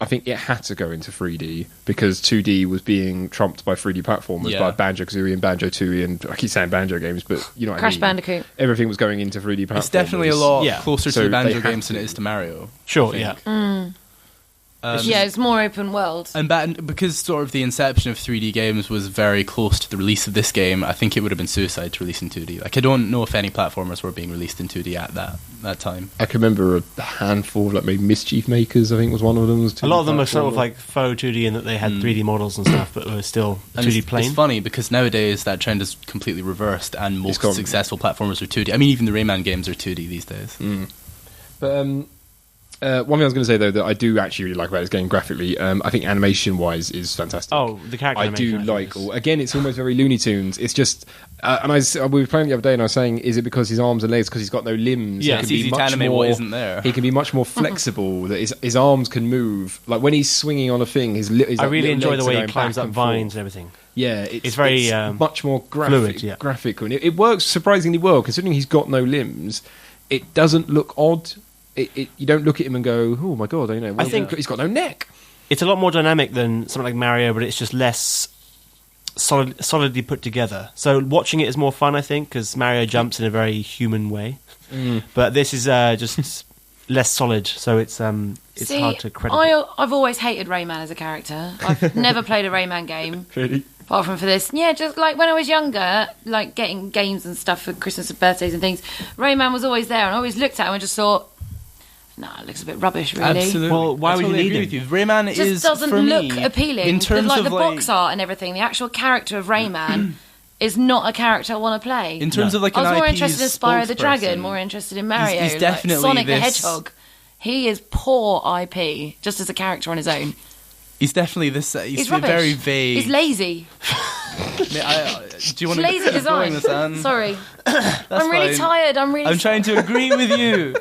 S1: I think it had to go into 3D because 2D was being trumped by 3D platformers, by Banjo-Kazooie and Banjo-Tooie, and I keep saying Banjo games, but you know what
S3: Crash
S1: I mean.
S3: Bandicoot.
S1: Everything was going into 3D platformers.
S2: It's definitely a lot closer
S1: So
S2: to the Banjo
S1: they had
S2: games than
S1: to.
S2: it is to Mario.
S4: Sure, yeah.
S3: It's more open world.
S2: And because sort of the inception of 3D games was very close to the release of this game, I think it would have been suicide to release in 2D. Like, I don't know if any platformers were being released in 2D at that time.
S1: I can remember a handful, like maybe Mischief Makers, I think was one of them.
S4: A lot of them were sort of like faux 2D in that they had 3D models and stuff, but were still 2D plain.
S2: It's funny because nowadays that trend is completely reversed, and most successful platformers are 2D. I mean, even the Rayman games are 2D these days.
S1: But one thing I was going to say though that I do actually really like about this game graphically, I think animation wise is fantastic.
S4: Oh, the character animation.
S1: I do like. Again, it's almost very Looney Tunes. It's just, and we were playing the other day, and I was saying, is it because his arms and legs? Because he's got no limbs.
S2: Yeah, it's easy to animate what isn't there.
S1: He can be much more flexible. That his arms can move. Like when he's swinging on a thing, his I
S4: really enjoy the way he climbs up vines and everything.
S1: Yeah,
S4: it's very
S1: much more graphic.
S4: Fluid,
S1: graphic, and it works surprisingly well considering he's got no limbs. It doesn't look odd. You don't look at him and go, "Oh my god!" I think he's got no neck.
S4: It's a lot more dynamic than something like Mario, but it's just less solidly put together. So watching it is more fun, I think, because Mario jumps in a very human way. But this is just less solid, so it's hard to credit.
S3: I've always hated Rayman as a character. I've never played a Rayman game.
S1: Really?
S3: Apart from for this. Yeah, just like when I was younger, like getting games and stuff for Christmas and birthdays and things, Rayman was always there, and I always looked at him and just thought, it looks a bit rubbish, really.
S2: Absolutely.
S4: Well, why would you need
S2: agree with you? Rayman
S3: it just doesn't
S2: for
S3: look
S2: me,
S3: appealing.
S2: In terms
S3: the
S2: of
S3: box art and everything, the actual character of Rayman is not a character I want to play.
S2: In terms of like
S3: I was
S2: an
S3: more
S2: IP's
S3: interested in Spyro the
S2: spokesperson.
S3: Dragon, more interested in Mario,
S2: He's definitely
S3: Sonic the
S2: this-
S3: Hedgehog. He is poor IP, just as a character on his own.
S2: He's definitely this. He's
S3: rubbish.
S2: very vague.
S3: He's lazy.
S2: Do you want to
S3: Lazy
S2: keep
S3: design.
S2: going, Hassan?
S3: Sorry.
S2: That's
S3: I'm really
S2: fine.
S3: tired. I'm
S2: trying to agree with you.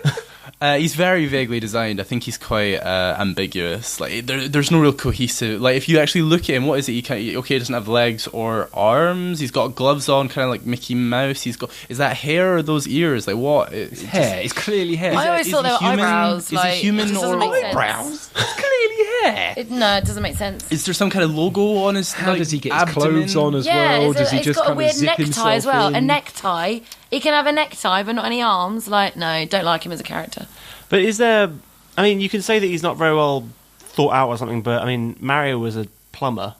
S2: He's very vaguely designed. I think he's quite ambiguous. Like there's no real cohesive. Like if you actually look at him, what is it? He doesn't have legs or arms. He's got gloves on, kind of like Mickey Mouse. Is that hair or those ears? Like what?
S1: It's hair. It's clearly hair.
S3: I always thought they were eyebrows.
S2: Is he human or
S1: eyebrows? It's clearly hair.
S3: No, it doesn't make sense.
S2: Is there some kind of logo on his?
S1: How does he get his
S2: abdomen?
S1: clothes on as well? Does he
S3: it's
S1: just
S3: got a
S1: kind
S3: weird
S1: of zip
S3: necktie as well.
S1: himself
S3: A
S1: in?
S3: necktie. He can have a necktie, but not any arms. Like, no, don't like him as a character.
S4: But is there... I mean, you can say that he's not very well thought out or something, but, I mean, Mario was a plumber.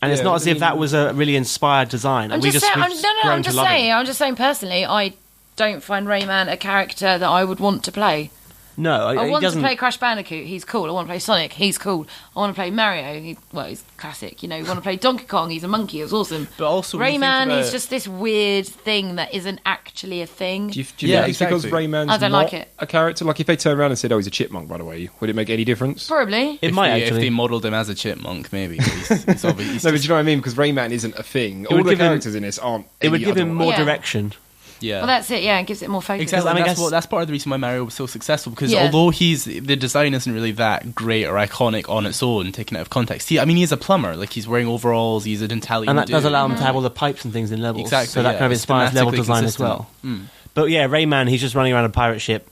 S4: And it's
S1: Yeah,
S4: not as
S1: I
S4: if
S1: mean-
S4: that was a really inspired design.
S3: I'm
S4: We
S3: just saying.
S4: we've grown
S3: I'm
S4: to
S3: just
S4: love him.
S3: saying. I'm just saying. Personally, I don't find Rayman a character that I would want to play.
S4: No,
S3: I
S4: he
S3: want to
S4: doesn't...
S3: play Crash Bandicoot. He's cool. I want to play Sonic. He's cool. I want to play Mario. He's classic. You know, you want to play Donkey Kong. He's a monkey. It's awesome.
S2: But also, when you think
S3: Rayman
S2: about-
S3: is just this weird thing that isn't actually a thing.
S1: Do you think it's because Rayman's
S3: I don't
S1: not
S3: like it.
S1: a character? Like if they turned around and said, "Oh, he's a chipmunk," by the way, would it make any difference?
S3: Probably.
S4: It might
S2: If
S4: actually.
S2: they modelled him as a chipmunk, maybe. But he's obviously,
S1: No, but do you know what I mean? Because Rayman isn't a thing. All
S4: would
S1: the
S4: give him-
S1: characters in this aren't.
S4: It would
S1: any
S4: give him
S1: other
S4: more
S1: way.
S3: Yeah.
S4: direction.
S2: yeah.
S3: Well, that's it. Yeah, it gives it more focus.
S2: Exactly,
S4: I mean,
S2: and
S4: I guess-
S2: that's part of the reason why Mario was so successful. Because
S3: Yeah.
S2: although the design isn't really that great or iconic on its own, taken out of context. He's a plumber. Like he's wearing overalls. He's an Italian.
S4: And that does
S2: dude.
S4: allow him to have all the pipes and things in levels.
S2: Exactly,
S4: So that
S2: yeah.
S4: kind of
S2: It's
S4: inspires level
S2: thematically
S4: design as
S2: consistent.
S4: well.
S2: Mm.
S4: But yeah, Rayman, he's just running around a pirate ship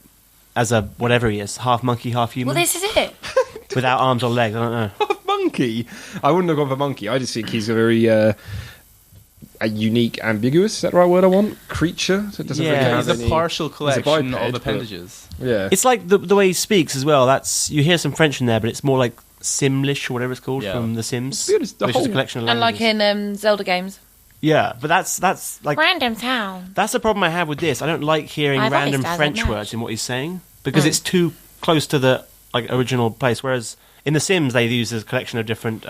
S4: as a whatever he is, half monkey, half human,
S3: Well, this is it.
S4: without arms or legs. I don't know.
S1: Monkey. I wouldn't have gone for monkey. I just think he's a very a unique, ambiguous. Is that the right word I want? Creature. So it doesn't
S4: Yeah,
S1: really
S2: Yeah,
S1: have
S2: he's a
S1: any-
S2: partial
S1: he's a
S2: collection
S1: biped,
S2: of
S1: but-
S2: appendages.
S1: Yeah.
S4: It's like the way he speaks as well. That's you hear some French in there, but it's more like Simlish or whatever it's called
S2: Yeah.
S4: from The Sims,
S1: To be honest, the
S4: which is a
S1: whole-
S4: collection of
S3: And like
S4: languages.
S3: in Zelda games.
S4: Yeah, but that's like
S3: Random town.
S4: that's the problem I have with this. I don't like hearing
S3: My voice
S4: random
S3: doesn't
S4: French
S3: match.
S4: words in what he's saying because it's too close to the original place. Whereas in The Sims they use a collection of different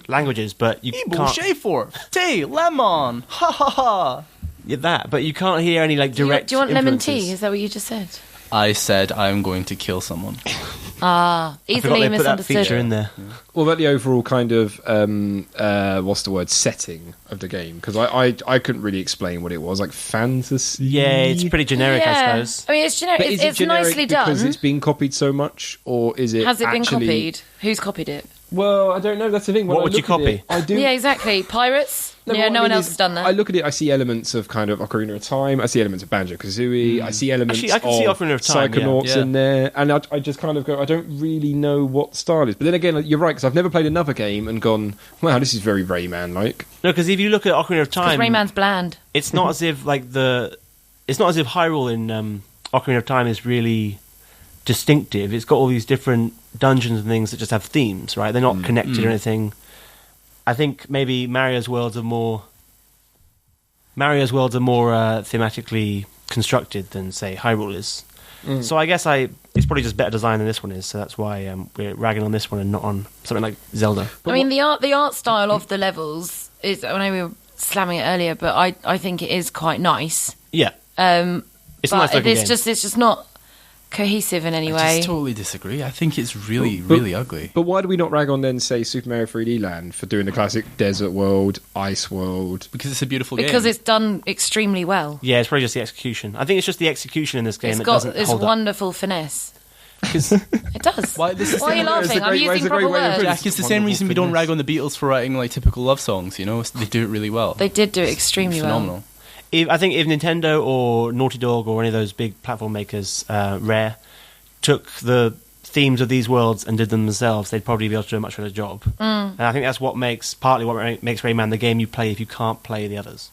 S4: languages, but you can't
S2: Schaefer, tea, lemon, ha ha ha.
S4: yeah, that. But you can't hear any like direct.
S3: Do you want lemon
S4: influences.
S3: tea? Is that what you just said?
S2: I said I'm going to kill someone.
S3: Ah,
S4: I forgot
S3: easily
S4: they put that feature
S3: misunderstood.
S4: in there.
S1: What about the overall kind of what's the word, setting of the game? Because I couldn't really explain what it was. Like fantasy.
S4: Yeah, it's pretty generic, I suppose.
S3: I mean, it's generic.
S1: But is
S3: It's
S1: it generic
S3: nicely
S1: because
S3: done.
S1: it's been copied so much, or is it?
S3: Has it been
S1: actually-
S3: copied? Who's copied it?
S1: Well, I don't know. That's the thing. When
S4: What
S1: I
S4: would you
S1: look at
S4: copy?
S1: it, I do.
S3: Yeah, exactly. Pirates.
S1: but
S3: Yeah,
S1: what
S3: no
S1: I
S3: one
S1: mean
S3: else
S1: is,
S3: has done that.
S1: I look at it. I see elements of kind of Ocarina of Time. I see elements of Banjo-Kazooie. I see elements
S4: Actually, I can see
S1: of
S4: Ocarina of Time, yeah.
S1: Psychonauts
S2: Yeah.
S1: in there, and I just kind of go. I don't really know what style it is. But then again, like, you're right because I've never played another game and gone, "Wow, this is very Rayman-like."
S4: No, because if you look at Ocarina of
S3: Because
S4: Time,
S3: Rayman's bland.
S4: it's not as if it's not as if Hyrule in Ocarina of Time is really distinctive. It's got all these different dungeons and things that just have themes, right? They're not connected or anything. I think maybe Mario's worlds are more thematically constructed than say Hyrule is. So I guess it's probably just better design than this one is. So that's why we're ragging on this one and not on something like Zelda.
S3: I mean, the art style of the levels is. I know we were slamming it earlier, but I think it is quite nice.
S4: Yeah, it's a
S3: But
S4: nice looking
S3: it's
S4: game.
S3: just not cohesive in any
S2: I
S3: way.
S2: just totally disagree. I think it's really ugly.
S1: But why do we not rag on then, say, Super Mario 3D Land for doing the classic desert world, ice world?
S2: Because it's a beautiful game.
S3: Because it's done extremely well.
S4: Yeah, it's probably just the execution. I think it's just the execution in this game
S3: It's
S4: that
S3: got
S4: doesn't
S3: this
S4: hold up.
S3: wonderful finesse.
S2: Because
S3: It does.
S2: Why, this is
S3: Why are you
S2: similar-
S3: laughing? I'm using proper words.
S2: Jack, it's the same reason we don't rag on the Beatles for writing like typical love songs. You know, they do it really well.
S3: They did do it extremely
S2: Phenomenal.
S4: I think if Nintendo or Naughty Dog or any of those big platform makers, Rare, took the themes of these worlds and did them themselves, they'd probably be able to do a much better job. And I think that's partly what makes Rayman the game you play if you can't play the others.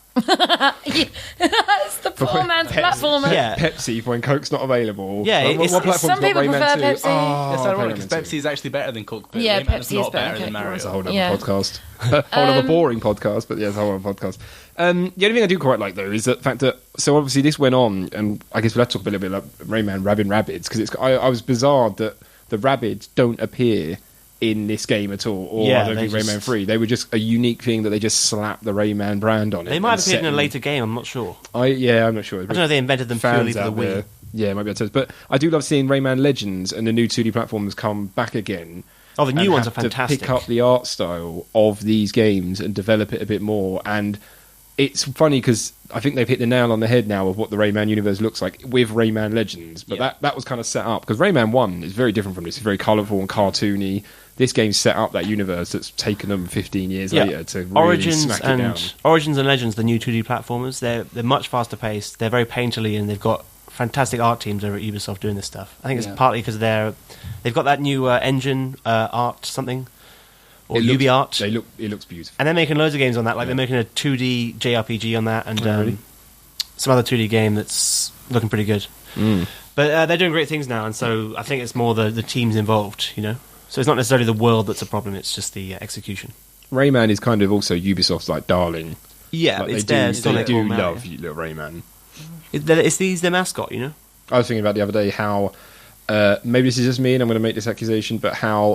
S3: It's the poor man's platformer.
S4: Yeah.
S1: Pepsi when Coke's not available.
S4: Yeah,
S1: Like,
S4: it's-
S1: what platform's
S3: Some
S1: got
S3: people
S1: Rayman
S3: prefer
S1: 2?
S3: Pepsi.
S1: Oh,
S2: It's ironic because
S1: Rayman 2.
S2: Pepsi is actually better than Coke. But
S3: Yeah,
S2: Rayman
S3: Pepsi
S2: is
S3: is
S2: not
S3: better
S2: better
S3: than
S2: than
S3: Coke.
S2: Mario.
S1: It's a whole other
S3: Yeah.
S1: podcast. Whole other boring podcast, but yeah, it's a whole other podcast. The only thing I do quite like, though, is the fact that, so obviously this went on, and I guess we'll have to talk a little bit about Rayman Rabbids Rabbids, because I was bizarre that the Rabbids don't appear in this game at all, or
S4: Yeah,
S1: I don't
S4: they
S1: think Rayman
S4: just-
S1: 3. They were just a unique thing that they just slapped the Rayman brand on it.
S4: They might have
S1: and
S4: appeared in
S1: set
S4: a later game, I'm not sure.
S1: I'm not sure.
S4: I don't know if they invented them purely
S1: Fans
S4: for the
S1: out
S4: Wii.
S1: there Yeah, it might be on toast. But I do love seeing Rayman Legends and the new 2D platforms come back again.
S4: Oh, the new
S1: and
S4: ones are
S1: have to
S4: fantastic.
S1: pick up the art style of these games and develop it a bit more. And it's funny because I think they've hit the nail on the head now of what the Rayman universe looks like with Rayman Legends. But that was kind of set up because Rayman 1 is very different from this. It's very colourful and cartoony. This game set up that universe that's taken them 15 years later to really smack it down.
S4: Origins and Legends, the new 2D platformers, they're much faster paced. They're very painterly, and they've got fantastic art teams over at Ubisoft doing this stuff. I think it's partly because they've got that new engine art something, or UbiArt.
S1: It looks beautiful,
S4: and they're making loads of games on that. Like they're making a 2D JRPG on that, and some other 2D game that's looking pretty good. But they're doing great things now, and so I think it's more the teams involved, you know. So it's not necessarily the world that's a problem; it's just the execution.
S1: Rayman is kind of also Ubisoft's like darling.
S4: Yeah,
S1: like
S4: it's
S1: they do
S4: Mario.
S1: love little Rayman.
S4: It's their mascot, you know.
S1: I was thinking about the other day how maybe this is just me, and I'm going to make this accusation, but how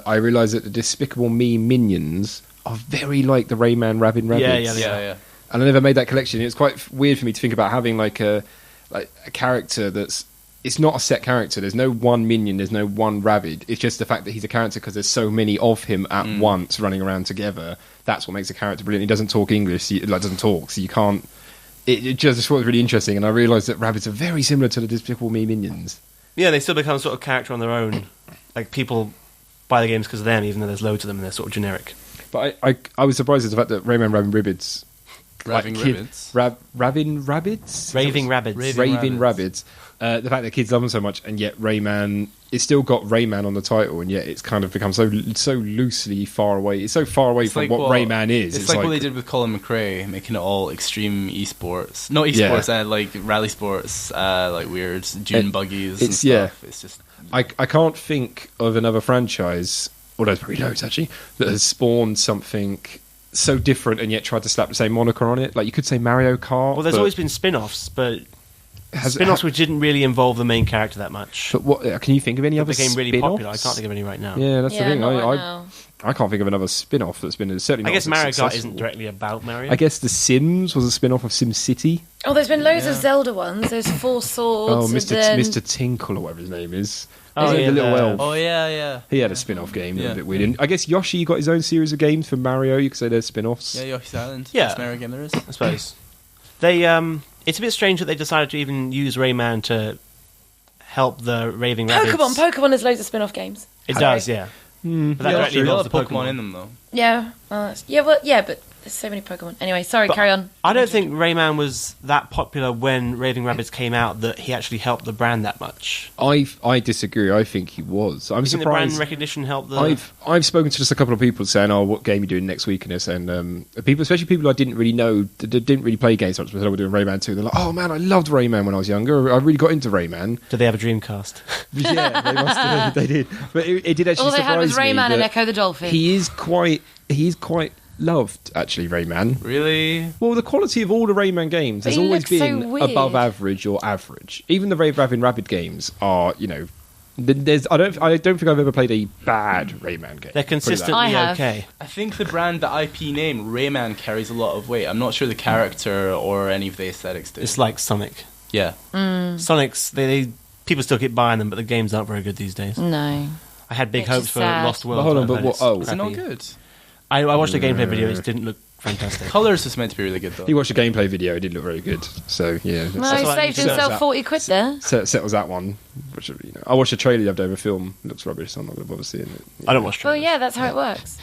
S1: I realised that the Despicable Me minions are very like the Rayman Rabid Rabbids.
S2: Yeah.
S1: And I never made that collection. It's quite weird for me to think about having like a character that's. It's not a set character. There's no one minion. There's no one Rabid. It's just the fact that he's a character because there's so many of him at once running around together. That's what makes a character brilliant. He doesn't talk English. He doesn't talk, so you can't. It just was really interesting, and I realised that rabbits are very similar to the Despicable Me minions.
S4: Yeah, they still become sort of character on their own. Like people buy the games because of them, even though there's loads of them and they're sort of generic.
S1: But I was surprised at the fact that Rayman Rabin Rabbids.
S2: Raving Rabbids?
S1: Raving Rabbids?
S4: Raving Rabbids.
S1: Raving Rabbids. The fact that kids love them so much, and yet Rayman, it's still got Rayman on the title, and yet it's kind of become so loosely far away. It's so far away from what Rayman is.
S2: It's like what they did with Colin McRae, making it all extreme esports. Not esports, like rally sports, like weird dune buggies and stuff. It's just...
S1: I can't think of another franchise, or there's probably loads actually, that has spawned something so different and yet tried to slap the same moniker on it. Like you could say Mario Kart.
S4: Well, there's always been spin-offs, but spin-offs which didn't really involve the main character that much.
S1: But what can you think of any other
S4: became really
S1: spin-offs?
S4: popular? I can't think of any right now.
S1: Yeah, that's the thing.
S3: Right
S1: I can't think of another spin-off that's been certainly.
S4: I guess
S1: not
S4: Mario
S1: successful.
S4: Kart isn't directly about Mario.
S1: I guess The Sims was a spin-off of SimCity.
S3: Oh, there's been loads of Zelda ones. There's Four Swords.
S1: Mr. Tinkle or whatever his name is.
S4: Oh,
S1: the little elf.
S2: Oh, yeah.
S1: He had a spin-off game, a bit weird. And I guess Yoshi got his own series of games for Mario. You could say they're spin-offs.
S2: Yeah, Yoshi's Island.
S4: Yeah.
S2: Best Mario game there is.
S4: I suppose. They it's a bit strange that they decided to even use Rayman to help the Raving Rabbids.
S3: Pokemon has loads of spin-off games.
S4: It does, yeah. But that directly
S2: There's a lot
S4: involves
S2: of
S4: the
S2: Pokemon in them, though.
S3: Yeah, but there's so many Pokemon. Anyway, sorry,
S4: But
S3: carry on.
S4: I don't think Rayman was that popular when Raving Rabbids came out that he actually helped the brand that much.
S1: I disagree. I think he was. I'm
S4: You think the brand
S1: surprised.
S4: recognition helped the...
S1: I've spoken to just a couple of people saying, "Oh, what game are you doing next week?" And they're saying, people, especially people I didn't really know, that didn't really play games much, but they were doing Rayman 2. They're like, "Oh man, I loved Rayman when I was younger. I really got into Rayman."
S4: Did they have a Dreamcast?
S1: Yeah, they must have. They did, but it did actually
S3: All they
S1: surprise
S3: had was
S1: me
S3: Rayman and
S1: that
S3: Echo the Dolphin.
S1: He is quite loved, actually, Rayman.
S2: Really?
S1: Well, the quality of all the Rayman games has
S3: he
S1: always
S3: looks so
S1: been
S3: weird.
S1: above average or average. Even the Raving Rabid games are, I don't think I've ever played a bad Rayman game.
S4: They're
S3: I
S4: consistently
S3: have.
S4: okay.
S2: I think the brand, the IP name, Rayman, carries a lot of weight. I'm not sure the character or any of the aesthetics do.
S4: It's like Sonic.
S2: Yeah.
S4: Sonic's, people still keep buying them, but the games aren't very good these days.
S3: No.
S4: I had big
S3: Which
S4: hopes
S3: is
S4: for
S3: sad.
S4: Lost World.
S1: But hold on,
S4: and
S1: but
S4: I've
S1: what?
S4: heard
S1: Oh,
S2: Is it not good?
S4: I watched a gameplay video, it didn't look fantastic.
S2: Colours is meant to be really good, though.
S1: He watched a gameplay video. It did look very good. So yeah,
S3: Well, he
S4: what I
S3: saved
S4: mean.
S3: himself 40 quid there.
S1: settles that one. Which, I watched a trailer the other day of a film. It looks rubbish, so I'm not going to bother seeing it.
S4: I don't watch
S3: Well,
S4: trailers.
S3: yeah, that's how it works.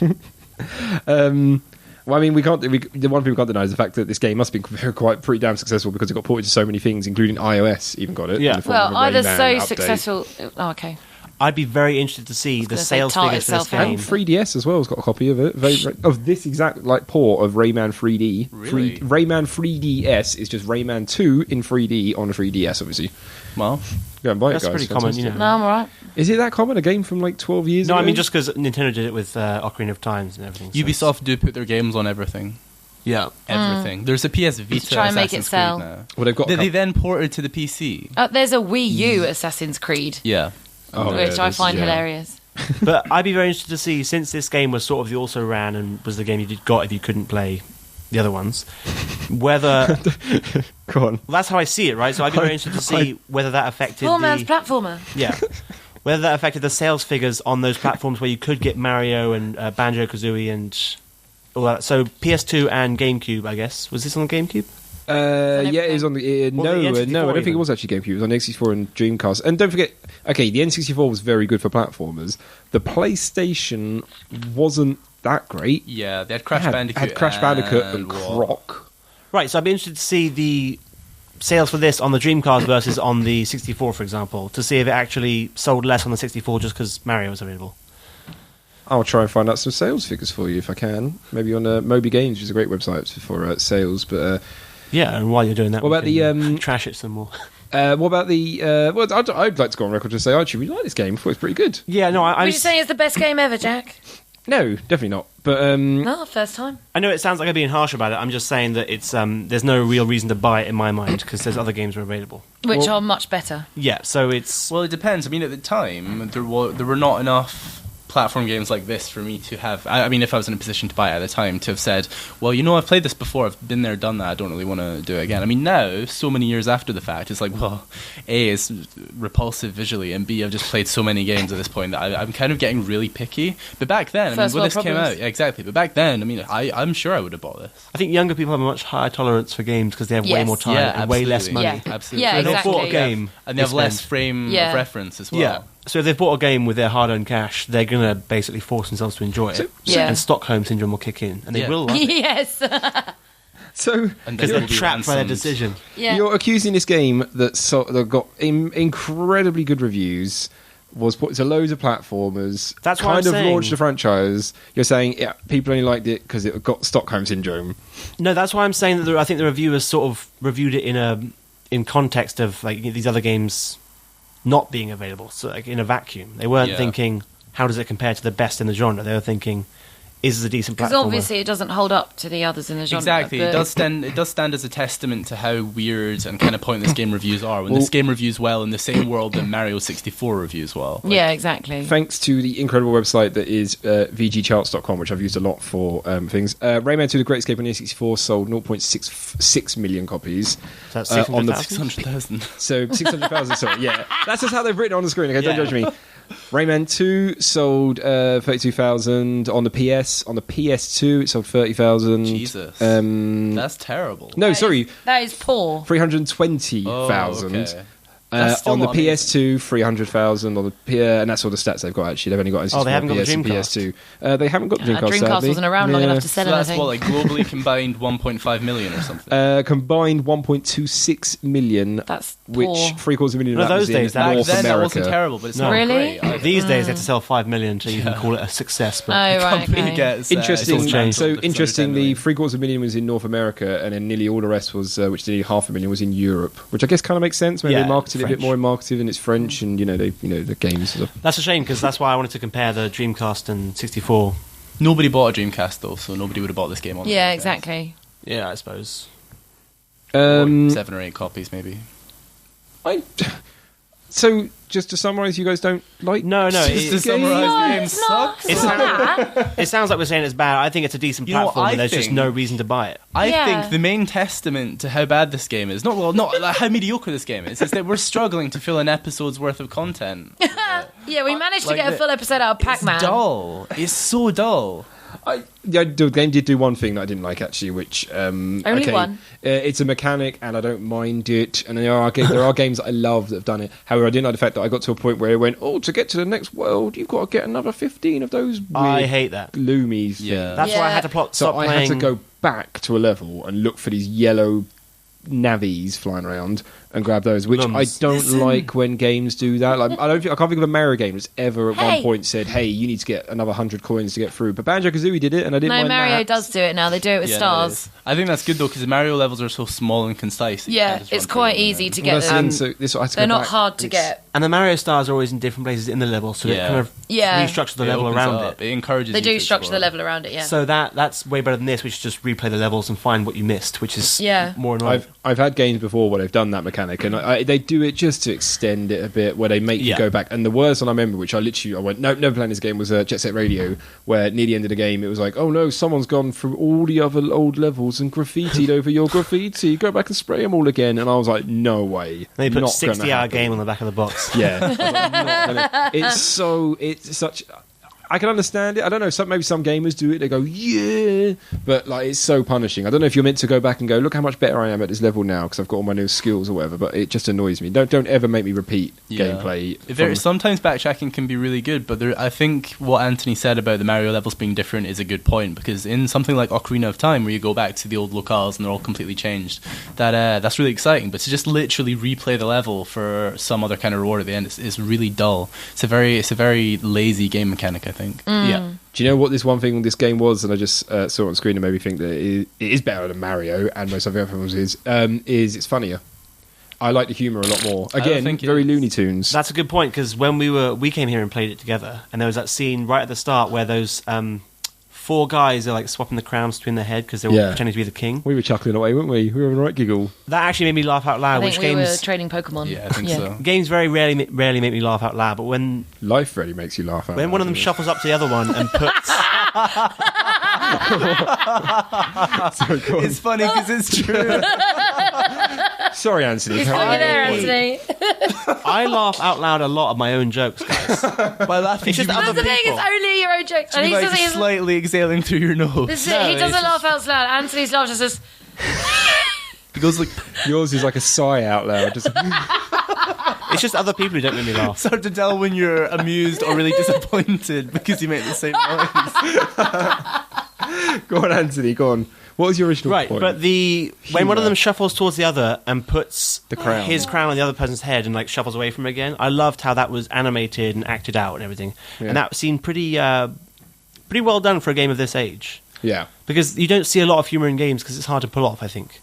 S1: Well, I mean, the one thing we can't deny is the fact that this game must have been pretty damn successful because it got ported to so many things, including iOS. Even got it.
S4: Yeah.
S1: in the form of
S3: Well,
S1: a
S3: either
S1: Rayman
S3: so
S1: update.
S3: successful... Oh, okay.
S4: I'd be very interested to see the
S3: gonna say
S4: sales
S3: tart
S4: figures for this
S3: itself out.
S4: game.
S1: And 3DS as well has got a copy of it. Of this exact port of Rayman 3D.
S2: Really?
S1: Rayman 3DS is just Rayman 2 in 3D on a 3DS, obviously.
S2: Well,
S1: Go and buy
S4: That's
S1: it, guys.
S4: pretty common,
S1: Fantastic.
S3: No, I'm alright.
S1: Is it that common? A game from like 12 years
S4: No,
S1: ago?
S4: I mean just because Nintendo did it with Ocarina of Times and everything. so
S2: Ubisoft do put their games on everything.
S4: yeah.
S2: Everything. There's a PS Vita
S3: To try and make it
S2: Assassin's
S3: sell.
S2: Creed now.
S1: Well, they've got.
S2: They then ported to the PC.
S3: There's a Wii U Assassin's Creed,
S2: Yeah.
S3: which I find hilarious.
S4: But I'd be very interested to see, since this game was sort of the also ran and was the game you got if you couldn't play the other ones, whether...
S1: Go on.
S4: Well, that's how I see it, right? So I'd be very interested to see whether that affected
S3: Poor man's platformer.
S4: Yeah. Whether that affected the sales figures on those platforms where you could get Mario and Banjo-Kazooie and all that. So PS2 and GameCube, I guess. Was this on the GameCube?
S1: Yeah, it was on the...
S4: Well, the
S1: no,
S4: N64
S1: I don't think
S4: even.
S1: it was actually GameCube. It was on the N64 and Dreamcast. And don't forget, okay, the N64 was very good for platformers. The PlayStation wasn't that great.
S2: Yeah, they had Crash
S1: It
S2: Bandicoot.
S1: had Crash Bandicoot and
S2: what?
S1: Croc.
S4: Right, so I'd be interested to see the sales for this on the Dreamcast versus on the 64, for example, to see if it actually sold less on the 64 just because Mario was available.
S1: I'll try and find out some sales figures for you if I can. Maybe on Moby Games, which is a great website for sales. But
S4: Yeah, and while you're doing that,
S1: What about
S4: we can,
S1: the,
S4: trash it some more.
S1: what about the... well, I'd like to go on record to say I actually really like this game. I thought it's pretty good.
S4: Yeah, no,
S3: Would you say it's the best game ever, Jack?
S1: No, definitely not. But
S3: No, first time.
S4: I know it sounds like I'm being harsh about it. I'm just saying that it's there's no real reason to buy it in my mind because there's other games that are available.
S3: Which
S1: Well-
S3: are much better.
S4: Yeah, so it's...
S2: Well, it depends. I mean, at the time, there were not enough platform games like this for me to have... I mean, if I was in a position to buy it at the time, to have said, well, you know, I've played this before, I've been there, done that, I don't really want to do it again. I mean, now, so many years after the fact, it's like, well, A, it's repulsive visually, and B, I've just played so many games at this point that I'm kind of getting really picky. But back then, I mean,
S3: First
S2: when
S3: world
S2: this came
S3: problems.
S2: out, yeah, exactly, but back then, I mean, I'm sure I would have bought this.
S4: I think younger people have a much higher tolerance for games because they have way
S3: Yes.
S4: more time
S2: Yeah,
S4: and way less
S2: absolutely.
S4: money.
S3: Yeah.
S2: Absolutely.
S3: Yeah,
S2: And they'll
S3: exactly.
S2: bought a
S4: game,
S2: and they have less
S4: spend.
S2: frame
S3: Yeah.
S2: of reference as well.
S4: Yeah. So if they've bought a game with their hard-earned cash, they're going to basically force themselves to enjoy it.
S3: Yeah.
S4: And Stockholm Syndrome will kick in. And they
S2: Yeah.
S4: will like it.
S3: Yes.
S1: so...
S2: And
S4: Because
S2: then
S4: they're
S2: will be
S4: trapped by their
S2: ransomed.
S4: decision.
S3: Yeah.
S1: You're accusing this game that got incredibly good reviews, was put to loads of platformers,
S4: That's what
S1: kind
S4: I'm
S1: of
S4: saying.
S1: launched a franchise. You're saying people only liked it because it got Stockholm Syndrome.
S4: No, that's why I'm saying that I think the reviewers sort of reviewed it in context of like these other games not being available, so like in a vacuum. They weren't
S2: Yeah.
S4: thinking, how does it compare to the best in the genre? They were thinking, is this a decent
S3: Because
S4: platformer?
S3: obviously it doesn't hold up to the others in the genre.
S2: Exactly,
S3: but-
S2: it does stand as a testament to how weird and kind of pointless game reviews are. When
S1: Well-
S2: this game reviews well in the same world that Mario 64 reviews well. Like,
S3: Yeah, exactly.
S1: Thanks to the incredible website that is vgcharts.com, which I've used a lot for things. Rayman 2 The Great Escape on the N64 sold 0.66 million copies.
S4: So that's
S1: on the
S4: 600,000?
S2: 600,000.
S1: So 600,000, sorry, yeah. That's just how they've written it on the screen, okay? Don't
S2: Yeah.
S1: judge me. Rayman 2 sold 32,000 on the PS. On the PS2, it sold 30,000.
S2: Jesus. That's terrible.
S1: No, sorry,
S3: That is poor.
S1: 320,000.
S2: Oh, okay. That's still
S1: On the
S2: not amazing.
S1: PS2, 300,000 on the and that's all the stats they've got. Actually, they've only got.
S4: Oh, they haven't got the
S1: PS and
S4: Dreamcast.
S1: PS2. They haven't got the Dreamcast.
S3: Dreamcast
S1: sadly.
S3: wasn't around long
S1: Yeah.
S3: enough to sell
S2: So that's
S3: anything.
S2: what, like, globally combined 1.5 million or something.
S1: Combined 1.26 million,
S3: That's
S1: which
S3: poor.
S1: 750,000 million
S4: No,
S1: of that
S4: those
S1: was in
S4: days, that
S2: Back
S1: North
S2: then, that
S1: America.
S2: wasn't terrible, but it's
S4: No.
S2: not
S3: Really?
S2: great. either.
S4: These days, they have to sell 5 million to even
S2: Yeah.
S4: call it a success. But
S3: Oh, right,
S2: Company
S3: okay.
S2: gets,
S1: Interesting.
S2: it's all
S4: changed.
S1: So
S2: cancelled, it's
S1: interestingly,
S2: under 10
S1: 750,000 was in North America, and then nearly all the rest was, which nearly 500,000 was in Europe, which I guess kind of makes sense. Maybe
S4: Yeah,
S1: they marketed it a bit
S4: French.
S1: more in marketing, and it's French, and the games.
S4: that's a shame because that's why I wanted to compare the Dreamcast and 64.
S2: Nobody bought a Dreamcast though, so nobody would have bought this game on the
S3: Yeah,
S2: Dreamcast.
S3: exactly.
S4: Yeah, I suppose.
S2: Or 7 or 8 copies maybe.
S1: So just to summarise, you guys don't like?
S4: No,
S2: Just
S4: it,
S2: to summarise,
S3: No,
S2: the game
S3: it's not.
S2: sucks.
S3: It's not that.
S4: it sounds like we're saying it's bad. I think it's a decent
S2: You know what
S4: platform,
S2: I
S4: and there's just
S2: think?
S4: no reason to buy it.
S2: I
S3: Yeah.
S2: think the main testament to how bad this game is, not like how mediocre this game is that we're struggling to fill an episode's worth of content.
S3: Yeah, we managed to
S2: Like
S3: get a full episode out of Pac-Man.
S2: It's dull. It's so dull.
S1: The game did do one thing that I didn't like actually, which
S3: Only one.
S1: It's a mechanic, and I don't mind it. And there are games that I love that have done it. However, I didn't like the fact that I got to a point where it went, to get to the next world, you've got to get another 15 of those weird
S4: I hate that.
S1: gloomy things.
S2: Yeah.
S4: That's why I
S3: Yeah.
S4: had to
S1: So
S4: stop
S1: I
S4: playing.
S1: had to go back to a level and look for these yellow navies flying around and grab those, which
S4: Lums.
S1: I don't like when games do that. Like I can't think of a Mario game that's ever at one
S3: Hey.
S1: point said, "Hey, you need to get another 100 coins to get through." But Banjo-Kazooie did it, and I didn't
S3: No,
S1: mind
S3: Mario
S1: that.
S3: does do it now. They do it with
S2: Yeah, it
S3: stars.
S2: is. I think that's good though because the Mario levels are so small and concise. that you
S3: Yeah,
S2: can just
S3: it's
S2: run
S3: quite
S2: through them
S3: easy
S2: and
S3: to
S1: Well,
S3: get
S1: that's the
S3: them.
S1: thing, so this I had to go
S3: They're not
S1: back.
S3: hard to
S1: It's-
S3: get.
S4: And the Mario stars are always in different places in the level, so it
S2: Yeah.
S4: kind of
S3: Yeah.
S4: restructures the
S2: It
S4: level
S2: opens
S4: around
S2: up.
S4: it.
S2: It encourages
S3: They
S2: you
S3: do
S2: to
S3: structure the
S2: explore.
S3: level around it, yeah.
S4: So that's way better than this, which is just replay the levels and find what you missed, which is
S3: Yeah.
S4: more annoying.
S1: I've had games before where they've done that mechanic mechanic, and they do it just to extend it a bit, where they make you go back. And the worst one I remember, which I went, no, never playing this game, was Jet Set Radio, where near the end of the game, it was like, oh no, someone's gone through all the other old levels and graffitied over your graffiti. Go back and spray them all again. And I was like, no way.
S4: They put a 60-hour game on the back of the box.
S1: Yeah. It's such... I can understand it. I don't know. Maybe some gamers do it. They go, yeah, but like it's so punishing. I don't know if you're meant to go back and go, look how much better I am at this level now because I've got all my new skills or whatever. But it just annoys me. Don't ever make me repeat gameplay.
S2: Sometimes backtracking can be really good, but I think what Anthony said about the Mario levels being different is a good point, because in something like Ocarina of Time, where you go back to the old locales and they're all completely changed, that's really exciting. But to just literally replay the level for some other kind of reward at the end is really dull. It's a very lazy game mechanic, I think. Yeah.
S1: Do you know what this one thing this game was, and I just saw it on screen and made me think that it is better than Mario and most other films is it's funnier. I like the humour a lot more. Again, very Looney Tunes.
S4: That's a good point, because when we came here and played it together, and there was that scene right at the start where those 4 guys are like swapping the crowns between their head because they're all pretending to be the king.
S1: We were chuckling away, weren't we? We were having a right giggle.
S4: That actually made me laugh out loud.
S3: I think we were trading Pokemon.
S2: Yeah, I think so.
S4: Games very rarely make me laugh out loud, but when
S1: life really makes you laugh out
S4: when
S1: loud,
S4: one of them shuffles up to the other one and puts
S2: it's funny because it's true.
S1: Sorry, Anthony.
S3: He's there, Anthony.
S4: I laugh out loud a lot of my own jokes, guys.
S2: By laughing,
S4: it's just other
S3: That's the thing,
S4: people.
S3: it's only your own joke. And he
S2: like
S3: doesn't
S2: slightly exhaling through your nose.
S3: he doesn't laugh out loud. Anthony's laugh just says...
S2: It goes like...
S1: Yours is like a sigh out loud. Just...
S4: It's just other people who don't make me laugh.
S2: It's hard to tell when you're amused or really disappointed because you make the same noise.
S1: Go on, Anthony, go on. What was your original point?
S4: But when one of them shuffles towards the other and puts his crown on the other person's head and like shuffles away from him again, I loved how that was animated and acted out and everything. Yeah. And that seemed pretty well done for a game of this age.
S1: Yeah.
S4: Because you don't see a lot of humour in games because it's hard to pull off, I think.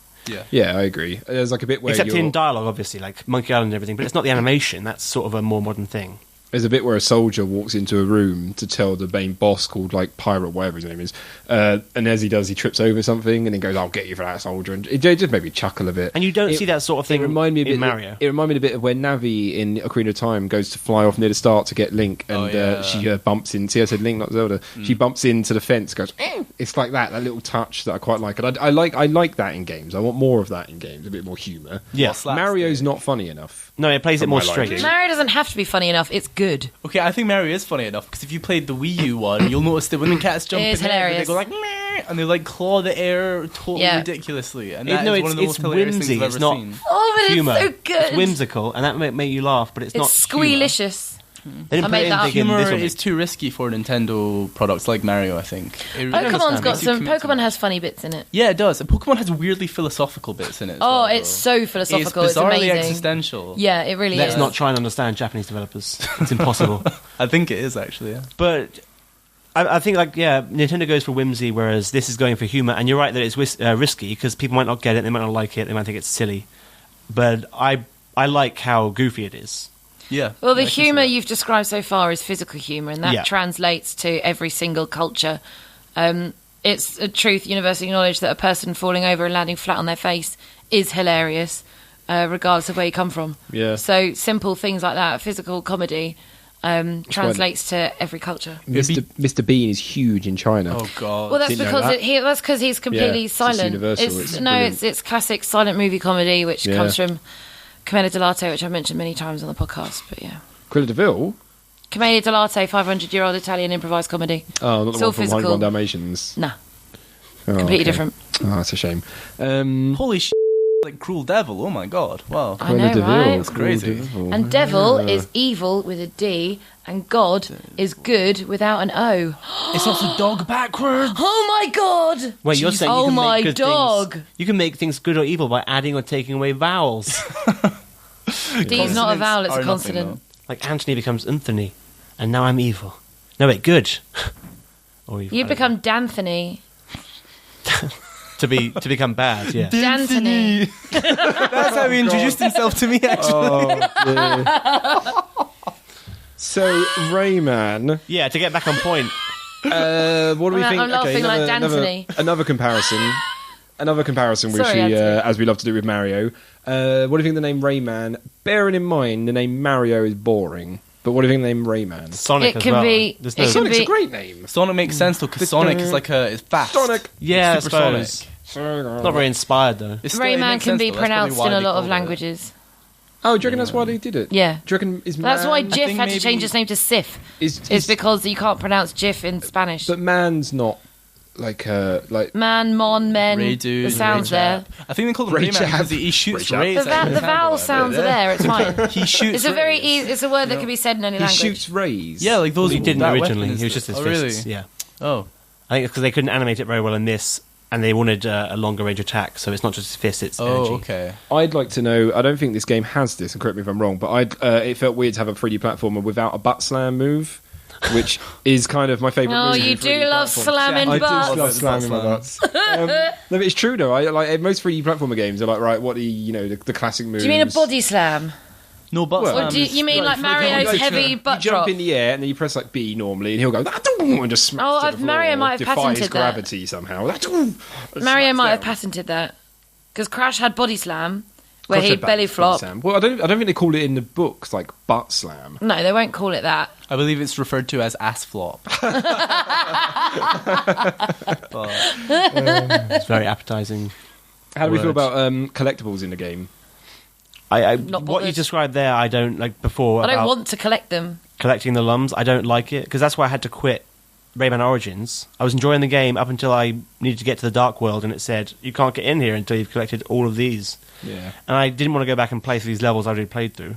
S1: Yeah, I agree. There's like a bit where
S4: Except in dialogue, obviously, like Monkey Island and everything, but it's not the animation. That's sort of a more modern thing.
S1: There's a bit where a soldier walks into a room to tell the main boss, called like Pirate, whatever his name is, and as he does, he trips over something and then goes, "I'll get you for that, soldier." And it just made me chuckle a bit.
S4: And you don't see that sort of thing in Mario.
S1: It reminded me a bit of when Navi in Ocarina of Time goes to fly off near the start to get Link, and she bumps in. See, I said Link, not Zelda. She bumps into the fence, goes. It's like that little touch that I quite like, and I like that in games. I want more of that in games, a bit more humour.
S4: Yeah,
S1: Mario's not funny enough.
S4: No, it plays it more straight.
S3: Mario doesn't have to be funny enough. It's good.
S2: Okay, I think Mario is funny enough, because if you played the Wii U one, you'll notice that when the cats jump in
S3: It's
S2: the air, they
S3: hilarious.
S2: go like meh, and they like claw the air totally ridiculously, and that is one of the most hilarious
S4: whimsy.
S2: things I've
S4: It's
S2: ever
S4: not
S2: seen.
S3: Oh, but
S4: humour.
S3: it's so good.
S4: It's whimsical, and that might make you laugh, but it's not
S3: squealicious.
S4: They didn't
S3: I
S4: put
S3: made
S4: it
S3: that up.
S4: in thinking
S2: Humor
S4: this will
S2: is too risky for Nintendo products like Mario, I think.
S3: Pokemon's got some...
S2: Makes you commit to
S3: Pokemon
S2: it.
S3: has funny bits in it.
S2: Yeah, it does. And Pokemon has weirdly philosophical bits in it as well,
S3: It's so philosophical.
S2: It's
S3: It's
S2: bizarrely
S3: amazing.
S2: existential.
S3: Yeah, it really
S4: Let's
S3: is.
S4: not try and understand Japanese developers. It's impossible.
S2: I think it is, actually, yeah.
S4: But I think, Nintendo goes for whimsy, whereas this is going for humour. And you're right that it's risky, because people might not get it, they might not like it, they might think it's silly. But I like how goofy it is.
S2: Yeah.
S3: Well, the
S2: I can see
S3: humour
S2: that.
S3: you've described so far is physical humour, and that translates to every single culture. It's a truth, universal knowledge, that a person falling over and landing flat on their face is hilarious, regardless of where you come from.
S1: Yeah.
S3: So simple things like that, physical comedy, translates to every culture.
S1: Mr. Bean is huge in China.
S2: Oh, God.
S3: Well, that's
S1: Didn't know
S3: because
S1: that.
S3: that's because he's completely
S1: it's
S3: silent.
S1: universal, it's brilliant.
S3: It's classic silent movie comedy, which comes from Commedia dell'arte, which I've mentioned many times on the podcast. But yeah,
S1: Cruella de Vil?
S3: Commedia dell'arte, 500-year-old Italian improvised comedy.
S1: Oh, not
S3: It's
S1: the
S3: all
S1: one from
S3: physical.
S1: 101 Dalmatians.
S3: Nah,
S1: Oh,
S3: completely
S1: okay.
S3: different.
S1: Oh, that's a shame.
S2: Holy shit. Like Cruel Devil. Oh, my God. Wow.
S3: I know,
S1: Cruella de Vil,
S3: right?
S2: That's crazy.
S1: Cruella de Vil.
S3: And devil is evil with a D, and God is good without an O.
S2: It's also dog backwards.
S3: Oh my God!
S4: Wait, you're saying you
S3: Oh
S4: can
S3: my
S4: make good
S3: dog!
S4: things. You can make things good or evil by adding or taking away vowels.
S3: D is not a vowel; it's
S2: Consonants
S3: a
S2: are
S3: consonant.
S2: nothing,
S4: Like Anthony becomes Anthony, and now I'm evil. No, wait, good. Or evil.
S3: You
S4: I don't
S3: become D'Anthony.
S4: know. to become bad. Yeah.
S3: D'Anthony.
S2: That's how he introduced himself to me, actually.
S1: So, Rayman.
S4: Yeah. To get back on point.
S1: What do we think?
S3: I'm laughing like D'Anthony.
S1: Another comparison. another comparison, which
S3: Sorry, Anthony.
S1: as we love to do with Mario. What do you think of the name Rayman? Bearing in mind the name Mario is boring, but what do you think of the name Rayman?
S4: Sonic
S3: It
S4: as
S3: can
S4: well.
S3: be-
S4: There's
S3: it
S4: no-
S3: can
S1: Sonic's
S3: be-
S1: a great name.
S2: Sonic makes sense though, because Sonic is like it's fast.
S1: Sonic.
S4: Yeah, I
S2: Super
S4: suppose.
S2: Sonic.
S4: Not very inspired though.
S2: It's still- it
S3: Rayman
S2: makes
S3: can
S2: sense,
S3: be
S2: though. That's probably
S3: pronounced
S2: why
S3: in a
S2: they
S3: lot of
S2: called it.
S3: languages.
S1: Oh, do you reckon that's why they did it?
S3: Yeah.
S1: Do you reckon is
S3: That's why
S1: man-
S3: GIF
S2: think
S3: had to
S2: maybe-
S3: change its name to Sif.
S1: is
S3: It's because you can't pronounce GIF in Spanish.
S1: but man's not like
S3: Man, mon, men.
S2: Ray dude,
S3: the sounds
S2: Ray
S3: there.
S2: chap. I think they call him
S1: Ray
S2: Rayman
S1: chap.
S2: because he shoots
S1: Ray
S2: rays.
S1: chap.
S2: out of
S3: The
S2: his hand
S3: vowel
S2: or
S3: sounds are
S2: whatever.
S3: there. It's fine.
S2: He shoots.
S3: It's a very
S2: rays.
S3: easy. It's a word that can be said in any
S1: he
S3: language.
S1: shoots rays.
S2: Yeah, like those.
S4: He didn't
S2: that
S4: originally.
S2: weapon
S4: He was just his
S2: oh,
S4: fists.
S2: Really?
S4: Yeah.
S2: Oh.
S4: I think it's because they couldn't animate it very well in this, and they wanted a longer range attack, so it's not just his fist, it's
S2: Oh,
S4: energy.
S2: okay.
S1: I'd like to know. I don't think this game has this, and correct me if I'm wrong. But it felt weird to have a 3D platformer without a butt slam move, which is kind of my favourite.
S3: Oh,
S1: move
S3: you
S1: in
S3: do
S1: 3D
S3: love
S1: platforms.
S3: slamming
S1: I
S3: butts.
S1: do love slamming my butts. No, but it's true though. I like most 3D platformer games are like, right, what the classic moves.
S3: Do you mean a body slam?
S2: No, but
S1: Well,
S3: Or do you mean like Mario's
S1: you
S3: heavy
S1: you
S3: butt
S1: jump
S3: drop?
S1: in the air and then you press like B normally, and he'll go and just smash.
S3: Oh,
S1: to the floor,
S3: Mario might have
S1: defies
S3: patented that.
S1: gravity somehow.
S3: Mario might have patented that because Crash had body slam where he'd belly flop.
S1: Well, I don't think they call it in the books like butt slam.
S3: No, they won't call it that.
S2: I believe it's referred to as ass flop. But
S4: It's very appetizing.
S1: How do we feel
S4: Words.
S1: about collectibles in the game?
S3: Not
S4: What you
S3: bothered.
S4: described there, I don't like before.
S3: I don't
S4: about
S3: want to collect them.
S4: collecting the lums. I don't like it because that's why I had to quit Rayman Origins. I was enjoying the game up until I needed to get to the Dark World, and it said you can't get in here until you've collected all of these.
S1: Yeah.
S4: And I didn't want to go back and play through these levels I already played through,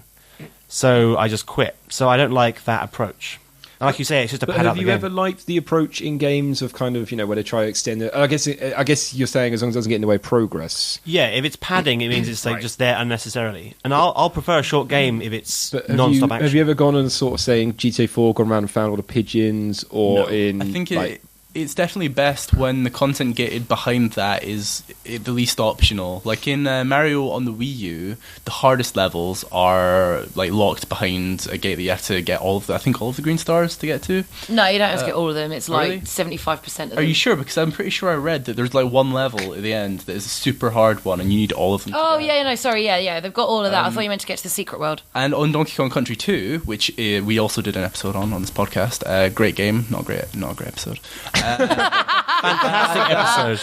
S4: so I just quit. So I don't like that approach. And like you say, it's just a
S1: But
S4: pad out
S1: have
S4: the
S1: you
S4: game.
S1: ever liked the approach in games of kind of where they try to extend it? I guess you're saying as long as it doesn't get in the way of progress.
S4: Yeah, if it's padding, it means it's like
S1: Right.
S4: just there unnecessarily. And I'll prefer a short game if it's
S1: But have
S4: non-stop
S1: you,
S4: action.
S1: have you ever gone and sort of saying GTA 4, gone around and found all the pigeons, or
S4: No.
S1: in?
S2: I think
S1: like,
S2: it's definitely best when the content gated behind that is the least optional. Like in Mario on the Wii U, the hardest levels are like locked behind a gate that you have to get all of the green stars to get to.
S3: No, you don't have to get all of them. It's like
S2: really?
S3: 75% of them.
S2: Are you sure? Because I'm pretty sure I read that there's like one level at the end that is a super hard one, and you need all of them.
S3: Oh,
S2: to get.
S3: yeah, no, sorry, yeah. They've got all of that. I thought you meant to get to the secret world.
S2: And on Donkey Kong Country 2, which we also did an episode on this podcast, great game, not a great episode.
S4: Fantastic episode.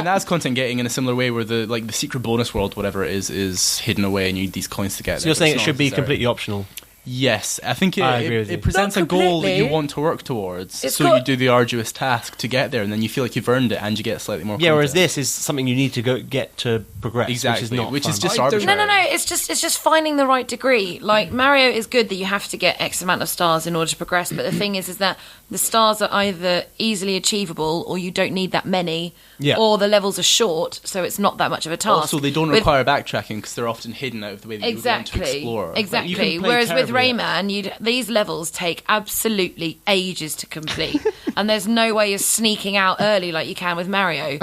S2: That's content getting in a similar way where the secret bonus world, whatever it is hidden away, and you need these coins to get
S4: So
S2: there.
S4: you're saying it
S2: It's
S4: should
S2: not
S4: be
S2: necessary.
S4: completely optional?
S2: Yes, I think
S4: I agree with you.
S2: it presents
S3: Not
S2: a goal that you
S3: completely.
S2: want to work towards.
S3: It's
S2: So
S3: got-
S2: you do the arduous task to get there, and then you feel like you've earned it, and you get slightly more.
S4: Yeah, whereas
S2: content.
S4: this is something you need to go get to progress,
S2: Exactly,
S4: which is not fun.
S2: just
S1: I don't-
S2: arbitrary.
S3: No. It's just finding the right degree. Like Mario is good that you have to get X amount of stars in order to progress. But the thing is that the stars are either easily achievable, or you don't need that many,
S4: Yeah.
S3: or the levels are short, so it's not that much of a task.
S2: Also, they don't
S3: With-
S2: require backtracking because they're often hidden out of the way that you want to
S3: Exactly.
S2: explore.
S3: Exactly.
S4: play
S3: Whereas with
S4: terribly.
S3: Rayman, these levels take absolutely ages to complete, and there's no way of sneaking out early like you can with Mario.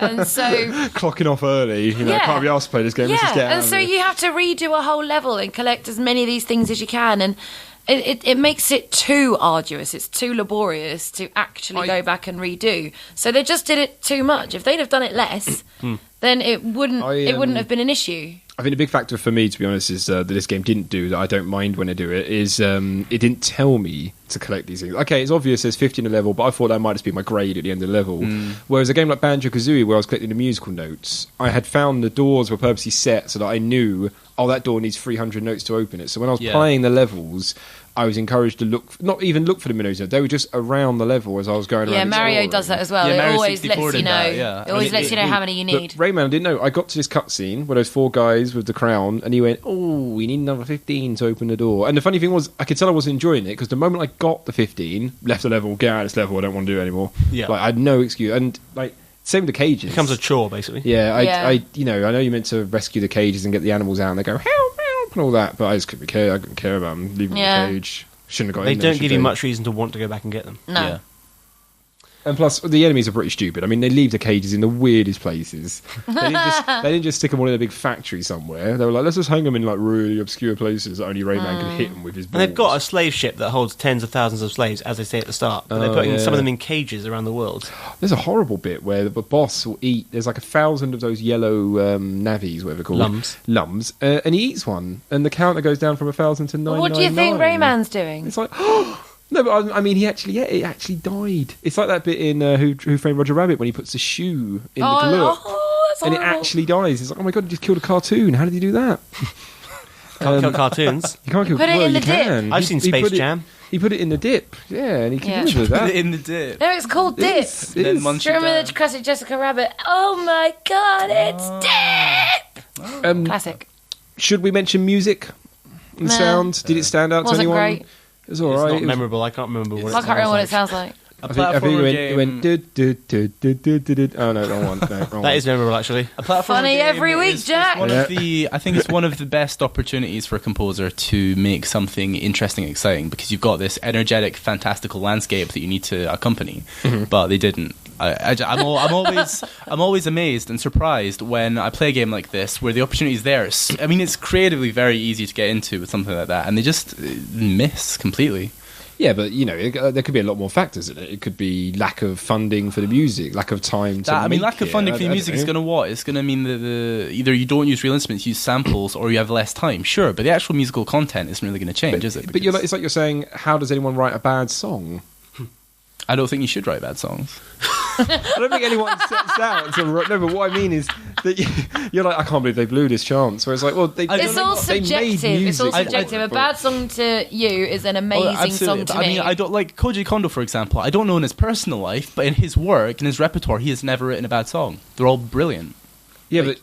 S3: And so,
S1: clocking off early,
S3: Yeah.
S1: can't be asked to play this game. Let's just get out
S3: and
S1: of
S3: so
S1: it.
S3: you have to redo a whole level and collect as many of these things as you can, and it makes it too arduous. It's too laborious to actually go back and redo. So they just did it too much. If they'd have done it less, then it wouldn't have been an issue.
S1: I think the big factor for me, to be honest, is that this game didn't do that. I don't mind when they do it. Is it didn't tell me to collect these things. Okay, it's obvious there's 50 in a level, but I thought that might just be my grade at the end of the level. Whereas a game like Banjo-Kazooie, where I was collecting the musical notes, I had found the doors were purposely set so that I knew, that door needs 300 notes to open it. So when I was
S2: Yeah.
S1: playing the levels, I was encouraged to not even look for the notes. They were just around the level as I was going around.
S3: Yeah, Mario
S1: exploring.
S3: does that as well.
S2: Yeah,
S3: it
S2: Mario
S3: always
S2: 64
S3: lets you
S2: did
S3: know.
S2: that, yeah.
S3: It always lets you know how many you need.
S1: But Rayman, I didn't know. I got to this cutscene where those 4 guys with the crown, and he went, "Oh, we need another 15 to open the door." And the funny thing was, I could tell I wasn't enjoying it because the moment I got the 15, left the level, get out of this level, I don't want to do it anymore.
S4: Yeah.
S1: Like I had no excuse, and like same with the cages.
S4: It becomes a chore, basically.
S1: yeah.
S3: Yeah.
S1: I know you're meant to rescue the cages and get the animals out, and they go help, help, and all that, but I just couldn't care. I couldn't care about them leaving
S3: Yeah.
S1: the cage. Shouldn't have got
S4: They
S1: in there,
S4: don't
S1: should
S4: give you much reason to want to go back and get them.
S3: No.
S2: Yeah.
S1: And plus, the enemies are pretty stupid. I mean, they leave the cages in the weirdest places. They didn't just stick them all in a big factory somewhere. They were like, let's just hang them in like really obscure places that only Rayman can hit them with his balls.
S4: And they've got a slave ship that holds tens of thousands of slaves, as they say at the start. But they're putting some of them in cages around the world.
S1: There's a horrible bit where the boss will eat. There's like 1,000 of those yellow navies, whatever they're called. Lums. And he eats one. And the counter goes down from 1,000 to 999.
S3: What do you think Rayman's doing?
S1: It's like, no, but I mean, it actually died. It's like that bit in Who Framed Roger Rabbit when he puts the shoe in the glue,
S3: that's
S1: and it
S3: horrible.
S1: actually dies. It's like, oh my god, he just killed a cartoon. How did he do that?
S4: Can't kill cartoons.
S1: You can't kill.
S3: Put it
S1: well,
S3: in
S1: you
S3: the dip.
S1: can.
S4: I've seen Space Jam.
S1: He put it in the dip. Yeah, and he can do
S2: Put
S1: that.
S2: it in the dip.
S3: No, it's called Dip.
S2: Then munch
S3: Do you
S2: it
S3: remember
S2: down.
S3: the classic Jessica Rabbit? Oh my god, it's Dip! Classic.
S1: Should we mention music and
S3: Nah.
S1: sound? Did it stand out to
S3: Wasn't
S1: anyone?
S3: great.
S1: It was all
S4: It's
S1: right.
S4: not
S1: It was-
S4: memorable. I can't remember what it
S3: I
S4: sounds
S3: can't remember what
S4: like.
S3: it sounds like.
S2: A
S1: I think
S2: platformer
S1: it
S2: game.
S1: went. Oh no, wrong one. No, wrong
S4: That
S1: one.
S4: is memorable, actually.
S2: A platformer
S3: Funny
S2: game
S3: every week,
S2: is
S3: Jack.
S2: one of I think it's one of the best opportunities for a composer to make something interesting and exciting, because you've got this energetic, fantastical landscape that you need to accompany, but they didn't. I'm always amazed and surprised when I play a game like this where the opportunity is there. I mean, it's creatively very easy to get into with something like that, and they just miss completely.
S1: Yeah, but you know, there could be a lot more factors in it. It could be lack of funding for the music, lack of time to.
S2: Lack of funding for your music is going to what? It's going to mean that either you don't use real instruments, you use samples, or you have less time. Sure, but the actual musical content isn't really going to change, is it?
S1: But it's like you're saying, how does anyone write a bad song?
S2: I don't think you should write bad songs.
S1: I don't think anyone sets out to. No, but what I mean is that you're like, I can't believe they blew this chance. Whereas like, well,
S3: It's all subjective. It's all subjective. A bad song to you is an amazing song to me.
S2: I mean, I don't like Koji Kondo, for example. I don't know in his personal life, but in his work, in his repertoire, he has never written a bad song. They're all brilliant.
S1: Yeah, but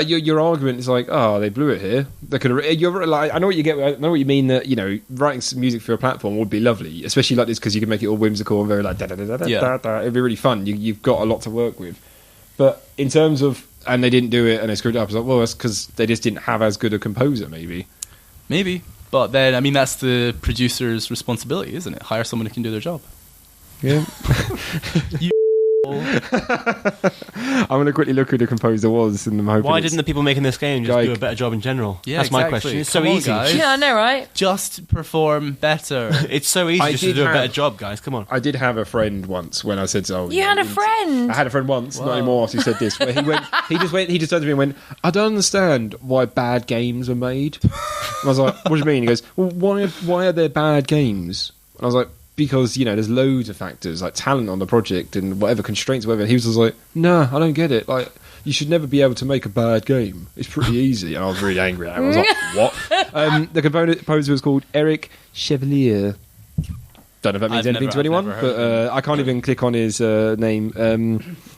S1: your argument is like, oh, they blew it here. They could. You're like, I know what you get. I know what you mean. That writing some music for a platform would be lovely, especially like this, because you can make it all whimsical and very like da da da da da da. It'd be really fun. You've got a lot to work with. But in terms of, and they didn't do it, and they screwed it up. It's like, well, that's because they just didn't have as good a composer, maybe.
S2: Maybe, but then I mean, that's the producer's responsibility, isn't it? Hire someone who can do their job.
S1: Yeah. I'm going to quickly look who the composer was, and I'm hoping.
S4: Why didn't the people making this game just
S1: Like-
S4: do a better job in general?
S2: Yeah,
S4: That's my
S2: exactly.
S4: question. It's
S2: Come
S4: so
S2: on,
S4: easy.
S2: guys.
S3: Yeah, I know, right?
S2: Just perform better.
S4: It's so easy
S1: I
S4: just to
S1: did
S4: do a better
S1: have-
S4: job, guys. Come on.
S1: I did have a friend once when I said, "Oh,
S3: You had a friend.
S1: I had a friend once, not
S2: Wow.
S1: anymore. After he said this, where he just turned to me and went, "I don't understand why bad games are made." And I was like, "What do you mean?" He goes, "Well, why are there bad games?" And I was like, "Because there's loads of factors like talent on the project and whatever constraints, whatever." He was just like, "No, I don't get it. Like, you should never be able to make a bad game. It's pretty easy." And I was really angry at him. I was like, "What?" The composer was called Eric Chevalier. Don't know if that means
S2: I've
S1: anything
S2: never-
S1: to anyone,
S2: I've never heard
S1: but I can't even click on his name.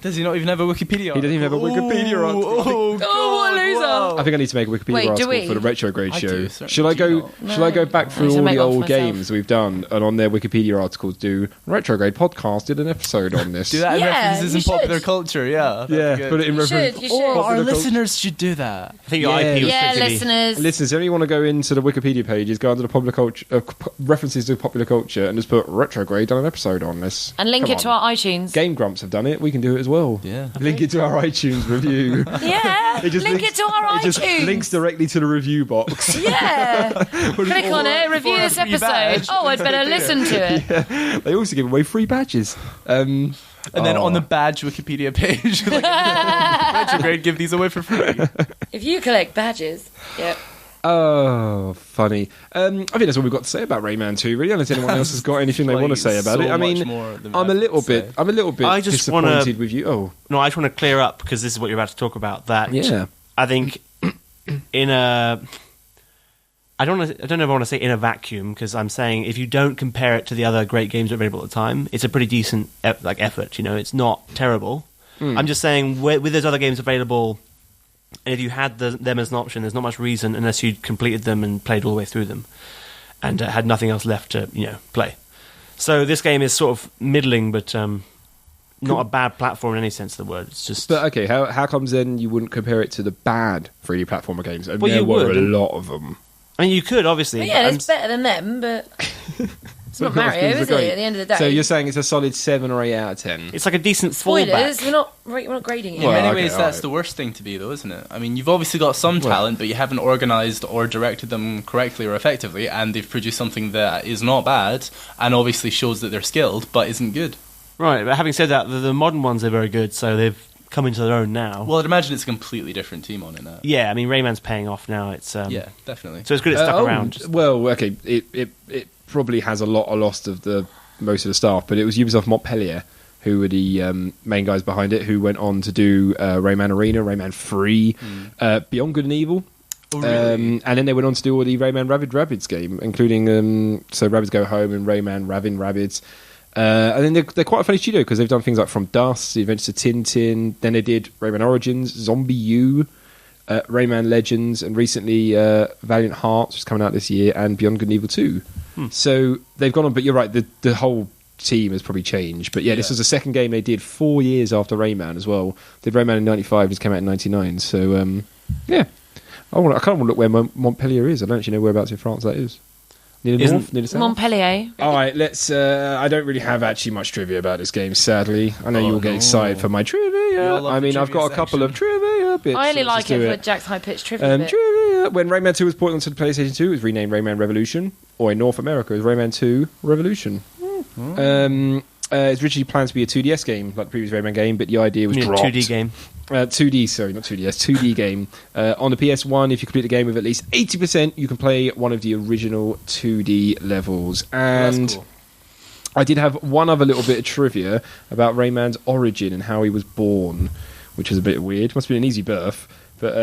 S2: Does he not even have a Wikipedia?
S1: He doesn't even have a Wikipedia article.
S3: Oh, what a loser.
S1: I think I need to make a Wikipedia
S3: Wait, do
S1: article
S3: we?
S1: for the Retrograde
S2: I
S1: show.
S2: do, certainly.
S1: Should I
S2: Do you
S1: go?
S2: not?
S1: Should I go back
S3: I
S1: through
S3: need to
S1: all
S3: make
S1: the
S3: one for
S1: old
S3: myself.
S1: games we've done, and on their Wikipedia articles do Retrograde podcast did an episode on this?
S2: Do that in
S3: Yeah,
S2: references
S3: you
S2: in popular
S3: should.
S2: culture, yeah. that'd be
S1: Yeah,
S2: good.
S1: put it in
S3: You
S1: reference.
S3: should, you
S2: Oh,
S3: should.
S2: our
S1: Popular cult-
S2: listeners should do that.
S4: I think your
S1: Yeah.
S4: IP was
S3: Yeah,
S4: pretty.
S3: listeners.
S1: Listeners, if you want to go into the Wikipedia pages, go under the popular culture references to popular culture, and just put Retrograde done an episode on this,
S3: And link
S1: Come
S3: it to
S1: on.
S3: our iTunes.
S1: Game Grumps have done it. We can do it as well.
S2: Yeah.
S1: Link it to our iTunes review.
S3: Yeah,
S1: It just
S3: link
S1: links-
S3: it to our
S1: It just
S3: iTunes.
S1: links directly to the review box.
S3: Yeah. Click on it, review
S2: for a
S3: this
S2: free
S3: episode.
S2: badge.
S3: Oh, I'd better listen to it.
S1: They also give away free badges.
S2: And then on the badge Wikipedia page, like, Retrograde give these away for free.
S3: If you collect badges. Yep.
S1: Oh, funny. I think that's all we've got to say about Rayman 2, really, unless anyone else has got anything they want to say about
S2: so
S1: it. I mean,
S2: much more than
S1: I'm a
S2: I've
S1: little
S2: to
S1: bit
S2: say.
S4: I just
S1: disappointed
S4: wanna-
S1: with you. Oh,
S4: No, I just want to clear up, because this is what you're about to talk about. That
S1: yeah.
S4: I think in a. I don't know if I want to say in a vacuum, because I'm saying if you don't compare it to the other great games available at the time, it's a pretty decent effort. It's not terrible. I'm just saying with those other games available, and if you had them as an option, there's not much reason unless you'd completed them and played all the way through them, and had nothing else left to play. So this game is sort of middling, but not a bad platform in any sense of the word. It's just.
S1: But okay, how comes then you wouldn't compare it to the bad 3D platformer games? And
S4: Well,
S1: there
S4: you
S1: were
S4: would.
S1: a lot of them.
S4: I mean, you could obviously.
S3: Well, yeah,
S4: I'm
S3: it's better than them, but It's not Mario, is it? At the end of the day.
S1: So you're saying it's a solid 7 or 8 out of 10?
S4: It's like a decent
S3: Spoilers.
S4: fallback.
S3: We're not grading it.
S2: In many
S1: okay,
S2: ways, that's
S1: alright.
S2: the worst thing to be, though, isn't it? I mean, you've obviously got some talent, but you haven't organised or directed them correctly or effectively, and they've produced something that is not bad, and obviously shows that they're skilled, but isn't good.
S4: Right, but having said that, the modern ones are very good, so they've come into their own now.
S2: Well, I'd imagine it's a completely different team on it now.
S4: Yeah, I mean, Rayman's paying off now. It's
S2: Yeah, definitely.
S4: So it's good it's stuck around.
S1: Well, okay, it probably has a lost of the most of the staff, but it was Ubisoft Montpellier who were the main guys behind it, who went on to do Rayman Arena, Rayman 3, Beyond Good and Evil.
S2: Oh, really?
S1: And then they went on to do all the Rayman Rabbids game, including so Rabbids Go Home and Rayman Ravin' Rabbids. And then they're quite a funny studio because they've done things like From Dusk, The Adventures of Tintin. Then they did Rayman Origins, Zombie U, Rayman Legends, and recently Valiant Hearts, which is coming out this year, and Beyond Good and Evil 2. So they've gone on, but you're right, the whole team has probably changed. But yeah, this was the second game they did 4 years after Rayman as well. They did Rayman in 95, just came out in 99. So yeah, I kind of want to look where Montpellier is. I don't actually know whereabouts in France that is. Near the north, near the south.
S3: Montpellier.
S1: All right, let's. I don't really have actually much trivia about this game, sadly. I know you all get excited for my trivia. I mean, I've got a couple of trivia bits.
S3: I only like it for Jack's high-pitched trivia bit.
S1: Trivia. When Rayman 2 was ported onto the PlayStation 2, it was renamed Rayman Revolution, or in North America, it was Rayman 2 Revolution. It's originally planned to be a 2DS game, like the previous Rayman game, but the idea was dropped.
S4: 2D game.
S1: 2D, sorry, not 2DS, 2D game. On the PS1, if you complete the game with at least 80%, you can play one of the original 2D levels. And
S2: That's cool.
S1: I did have one other little bit of trivia about Rayman's origin and how he was born, which is a bit weird. Must have been an easy birth. But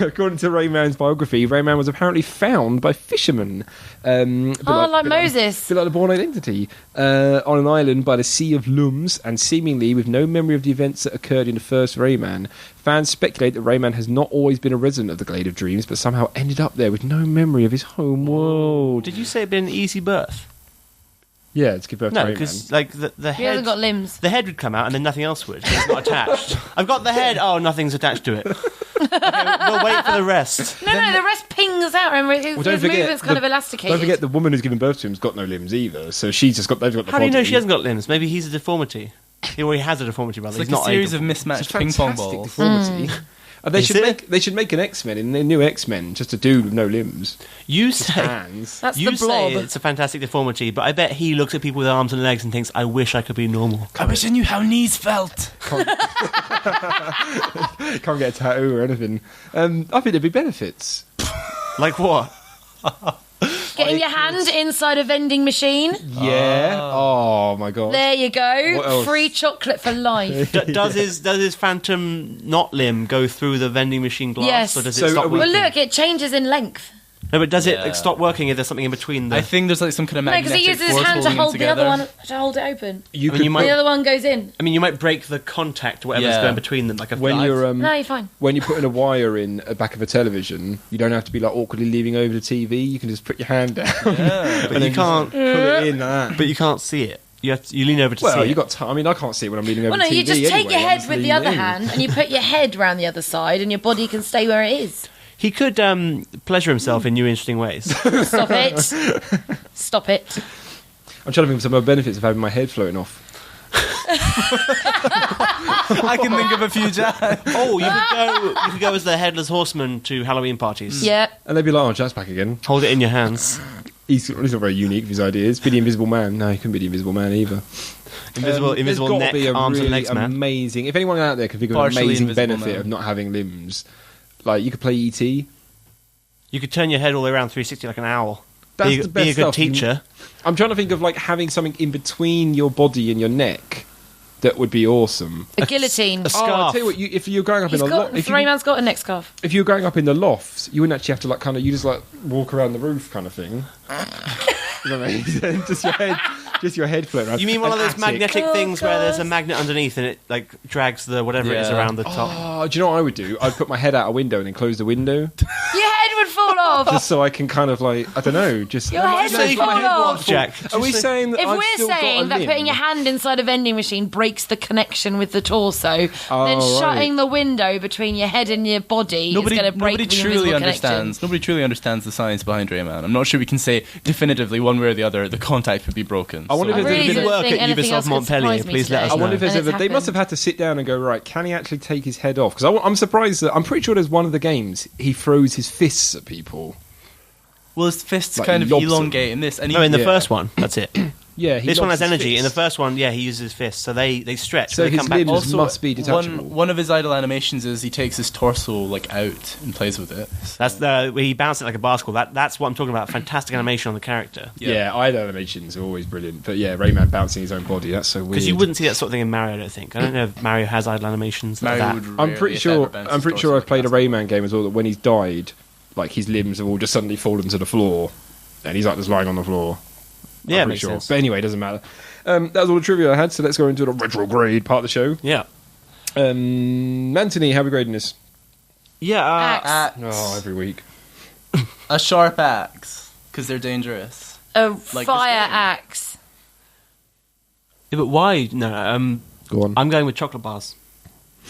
S1: according to Rayman's biography, Rayman was apparently found by fishermen.
S3: Like Moses.
S1: A bit like the Bourne Identity. On an island by the Sea of Lums, and seemingly with no memory of the events that occurred in the first Rayman. Fans speculate that Rayman has not always been a resident of the Glade of Dreams, but somehow ended up there with no memory of his home world.
S4: Did you say it'd been an easy birth?
S1: Yeah, it's give birth to
S4: No,
S1: Rayman.
S4: because like the
S3: He
S4: head,
S3: hasn't got limbs.
S4: the head would come out and then nothing else would. 'Cause it's not attached. I've got the head. Oh, nothing's attached to it. Okay, we'll wait for the rest.
S3: No, the rest pings out. Remember, his movement's kind of elasticated.
S1: Don't forget, the woman who's given birth to him's got no limbs either, so they've got the
S4: How do you know
S1: body.
S4: she hasn't got limbs? Maybe he's a deformity. He has a deformity, rather.
S2: It's
S4: He's
S2: like
S4: not
S2: a series
S4: able.
S2: of mismatched
S1: It's a
S2: ping pong
S1: fantastic
S2: balls.
S1: deformity. They
S4: Is
S1: should
S4: it?
S1: make an X-Men in the new X-Men, just a dude with no limbs,
S4: You
S1: just
S4: say
S1: hands.
S3: That's
S4: you
S3: the
S4: say
S3: blob.
S4: it's a fantastic deformity, but I bet he looks at people with arms and legs and thinks, "I wish I could be normal."
S2: I wish I knew how knees felt.
S1: Can't get a tattoo or anything. I think there'd be benefits.
S4: Like what?
S3: Getting your hand inside a vending machine.
S1: Yeah. Oh my god.
S3: There you
S1: What
S3: go.
S1: else?
S3: Free chocolate for life.
S4: Does his phantom not limb go through the vending machine glass,
S3: Yes.
S4: or does
S1: So
S4: it stop
S1: are we-
S3: Well,
S4: working?
S3: look, it changes in length.
S4: No, but does it
S2: Yeah.
S4: stop working if there's something in between?
S2: I think there's like some kind of
S3: No, because
S2: magnetic
S3: he uses his
S2: force
S3: hand to
S2: holding them
S3: hold the
S2: together.
S3: other one to hold it open.
S1: You
S4: I mean,
S1: could
S4: you might-
S3: The other one goes in.
S4: I mean, you might break the contact, whatever's
S2: Yeah.
S4: going between them, like a
S1: when
S4: knife.
S1: you're
S3: No, you're fine.
S1: when you're putting a wire in the back of a television, you don't have to be like awkwardly leaning over the TV. You can just put your hand down,
S2: Yeah.
S4: but you can't.
S1: pull it in like that.
S4: But you can't see it. You lean over to
S1: Well,
S4: see
S1: you
S4: it.
S1: got time. I mean, I can't see it when I'm leaning over
S3: Well, no,
S1: the TV.
S3: you just take
S1: anyway.
S3: your
S1: I'm
S3: head
S1: just
S3: with the
S1: leaning
S3: other
S1: in.
S3: hand and you put your head round the other side and your body can stay where it is.
S4: He could pleasure himself in new, interesting ways.
S3: Stop it. Stop it.
S1: I'm trying to think of some other benefits of having my head floating off.
S2: I can think of a few, Jack.
S4: Oh, you could go as the headless horseman to Halloween parties.
S3: Yeah.
S1: And they'd be like, "Oh, Jack's back again."
S4: Hold it in your hands.
S1: He's not very unique with his ideas. Be the Invisible Man. No, he couldn't be the Invisible Man either.
S4: Invisible
S1: There's gotta
S4: neck,
S1: be a
S4: arms
S1: really
S4: and legs, man.
S1: amazing. If anyone out there can think of an
S2: Partially
S1: amazing
S2: invisible
S1: benefit
S2: man.
S1: of not having limbs, like you could play ET.
S4: You could turn your head all the way around 360 like an owl.
S1: That's
S4: be
S1: the best
S4: a good
S1: stuff.
S4: teacher.
S1: I'm trying to think of like having something in between your body and your neck that would be awesome.
S3: A guillotine.
S4: a
S1: Oh, I'll
S4: scarf.
S1: tell you what, if you're growing up
S3: He's
S1: in a
S3: got,
S1: loft,
S3: Rayman's got a neck scarf.
S1: if you were growing up in the lofts, you wouldn't actually have to like kind of, you just like walk around the roof kind of thing. You know what I mean? just your head floating around.
S4: You mean one of
S1: An
S4: those
S1: attic.
S4: magnetic
S3: Oh,
S4: things where there's a
S3: God.
S4: magnet underneath and it like drags the whatever it is
S2: Yeah.
S4: around the top?
S1: Oh, do you know what I would do? I'd put my head out a window and then close the window.
S3: Your head would fall off.
S1: Just so I can kind of like, I don't know, just...
S3: Your head
S4: So
S3: would
S4: you
S3: fall
S4: can head
S3: off.
S4: off, Jack.
S1: Are we saying that
S3: If
S1: I've
S3: we're
S1: still got a
S3: saying that
S1: limb?
S3: putting your hand inside a vending machine breaks the connection with the torso, then
S1: right.
S3: shutting the window between your head and your body is going to break the invisible connection.
S2: Nobody truly understands the science behind Rayman. I'm not sure we can say definitively one way or the other the contact would be broken.
S1: I wonder
S3: I
S1: if
S3: really
S1: there's
S4: did
S3: didn't
S4: work
S3: think
S4: at
S3: anything
S4: Ubisoft
S3: else could
S4: Montpellier,
S3: surprise me
S4: please let
S3: today.
S4: us
S1: I wonder if
S4: know.
S1: there's
S3: And
S1: ever...
S3: it's
S1: They must have
S3: happened.
S1: had to sit down and go, right, can he actually take his head off? Because I'm surprised that... I'm pretty sure there's one of the games he throws his fists at people.
S2: Well, his fists
S1: Like,
S2: kind of
S1: lobs them.
S2: elongate in this. And
S4: No, in the
S1: Yeah.
S4: first one, that's it.
S1: Yeah, he
S4: This one
S1: lobs
S4: has
S1: his
S4: energy. In the
S1: fists.
S4: first one, he uses his fists, so they stretch.
S1: So
S4: they
S1: his
S4: come back.
S1: limbs
S2: also,
S1: must be detachable.
S2: one of his idle animations is he takes his torso like out and plays with it.
S4: That's the he bounces it like a basketball. That's what I'm talking about. Fantastic animation on the character.
S1: Yeah, idle animations are always brilliant. But yeah, Rayman bouncing his own body, that's so weird.
S4: Because you wouldn't see that sort of thing in Mario, I don't think. I don't know if Mario has idle animations like
S2: Mario
S4: that.
S2: would
S1: I'm
S2: rarely,
S1: pretty
S2: if ever,
S1: sure.
S2: bounce
S1: I'm
S2: his
S1: pretty
S2: torso
S1: sure
S2: like
S1: I've played a
S2: basketball.
S1: Rayman game as well. That when he's died, like his limbs have all just suddenly fallen to the floor, and he's like just lying on the floor.
S4: Yeah,
S1: I'm
S4: makes
S1: pretty sure.
S4: sense.
S1: But anyway, it doesn't matter. That was all the trivia I had. So let's go into the retrograde part of the show.
S4: Yeah.
S1: Anthony, how are we grading this?
S4: Yeah.
S3: Axe.
S1: Oh, every week.
S2: A sharp axe, because they're dangerous.
S3: A
S2: Like
S3: fire
S2: this game.
S3: axe.
S4: Yeah, but why? No,
S1: Go on.
S4: I'm going with chocolate bars.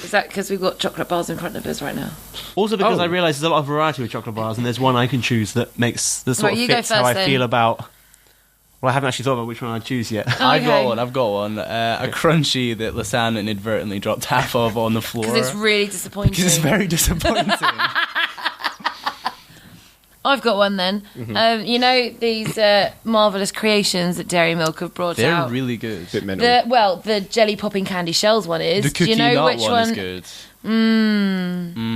S3: Is that because we've got chocolate bars in front of us right now?
S4: Also because
S1: Oh.
S4: I realise there's a lot of variety with chocolate bars, and there's one I can choose that makes the sort
S3: Right,
S4: of
S3: you go
S4: fits how
S3: first
S4: I
S3: then.
S4: feel about. Well, I haven't actually thought about which one I'd choose yet.
S2: I've got
S3: Okay.
S2: one. A crunchy that Lisanne inadvertently dropped half of on the floor.
S3: Because it's really disappointing.
S2: Because it's very disappointing.
S3: I've got one then.
S1: Mm-hmm.
S3: You know these marvellous creations that Dairy Milk have brought
S2: They're
S3: out?
S2: really good.
S1: Bit mental.
S3: The jelly popping candy shells one is.
S2: The
S3: Do
S2: cookie
S3: you know
S2: nut
S3: which
S2: one is good.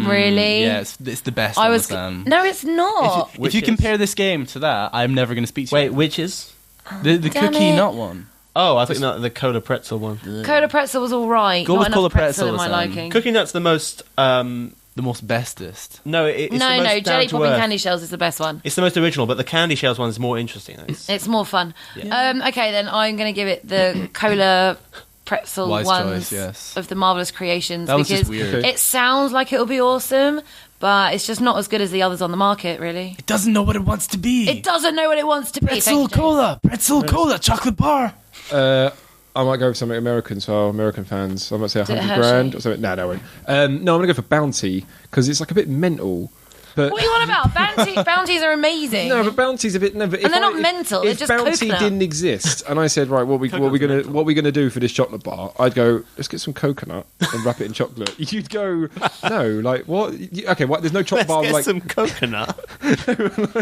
S3: Really?
S2: Yeah, it's the best
S3: I
S2: on
S3: was.
S2: Lisanne.
S3: No, it's not.
S2: If
S4: Which
S2: you
S4: is?
S2: compare this game to that, I'm never going to speak to
S4: Wait,
S2: you.
S4: which is?
S2: The
S3: Damn
S2: cookie
S3: it.
S2: nut one.
S4: Oh, I think not the cola pretzel one.
S3: Cola pretzel was all right.
S2: Go
S3: not
S2: with
S3: enough
S2: Cola
S3: pretzel
S2: pretzel,
S3: in my
S2: Lisanne.
S3: liking.
S4: Cookie nut's the most.
S2: The most bestest.
S4: No, it's the
S3: No,
S4: most
S3: no,
S4: down
S3: jelly
S4: to
S3: popping
S4: earth.
S3: candy shells is the best one.
S4: It's the most original, but the candy shells one is more interesting.
S3: It's more fun. Okay, then I'm going to give it the cola pretzel
S2: Wise
S3: ones
S2: choice, yes.
S3: of the marvelous creations
S2: That one's
S3: because
S2: just weird.
S1: Okay.
S3: it sounds like it'll be awesome, but it's just not as good as the others on the market. Really,
S2: It doesn't know what it wants to be.
S3: it doesn't know what it wants to be.
S2: Pretzel
S3: Thank you, James.
S2: pretzel cola, chocolate bar.
S1: I might go with something American, so American fans. I might say
S3: it
S1: 100
S3: Hershey?
S1: grand or something. No, I won't. No, I'm going to go for Bounty because it's like a bit mental. But
S3: What are you on about? Bounties are amazing.
S1: no, but Bounty's a bit. No, but if
S3: they're not
S1: if-
S3: mental,
S1: If
S3: they're just
S1: Bounty
S3: coconut.
S1: didn't exist, and I said, right, what we gonna do for this chocolate bar? I'd go, let's get some coconut and wrap it in chocolate. You'd go, no, like what? Okay, what? There's no chocolate bar
S4: Let's get
S1: like
S4: some coconut.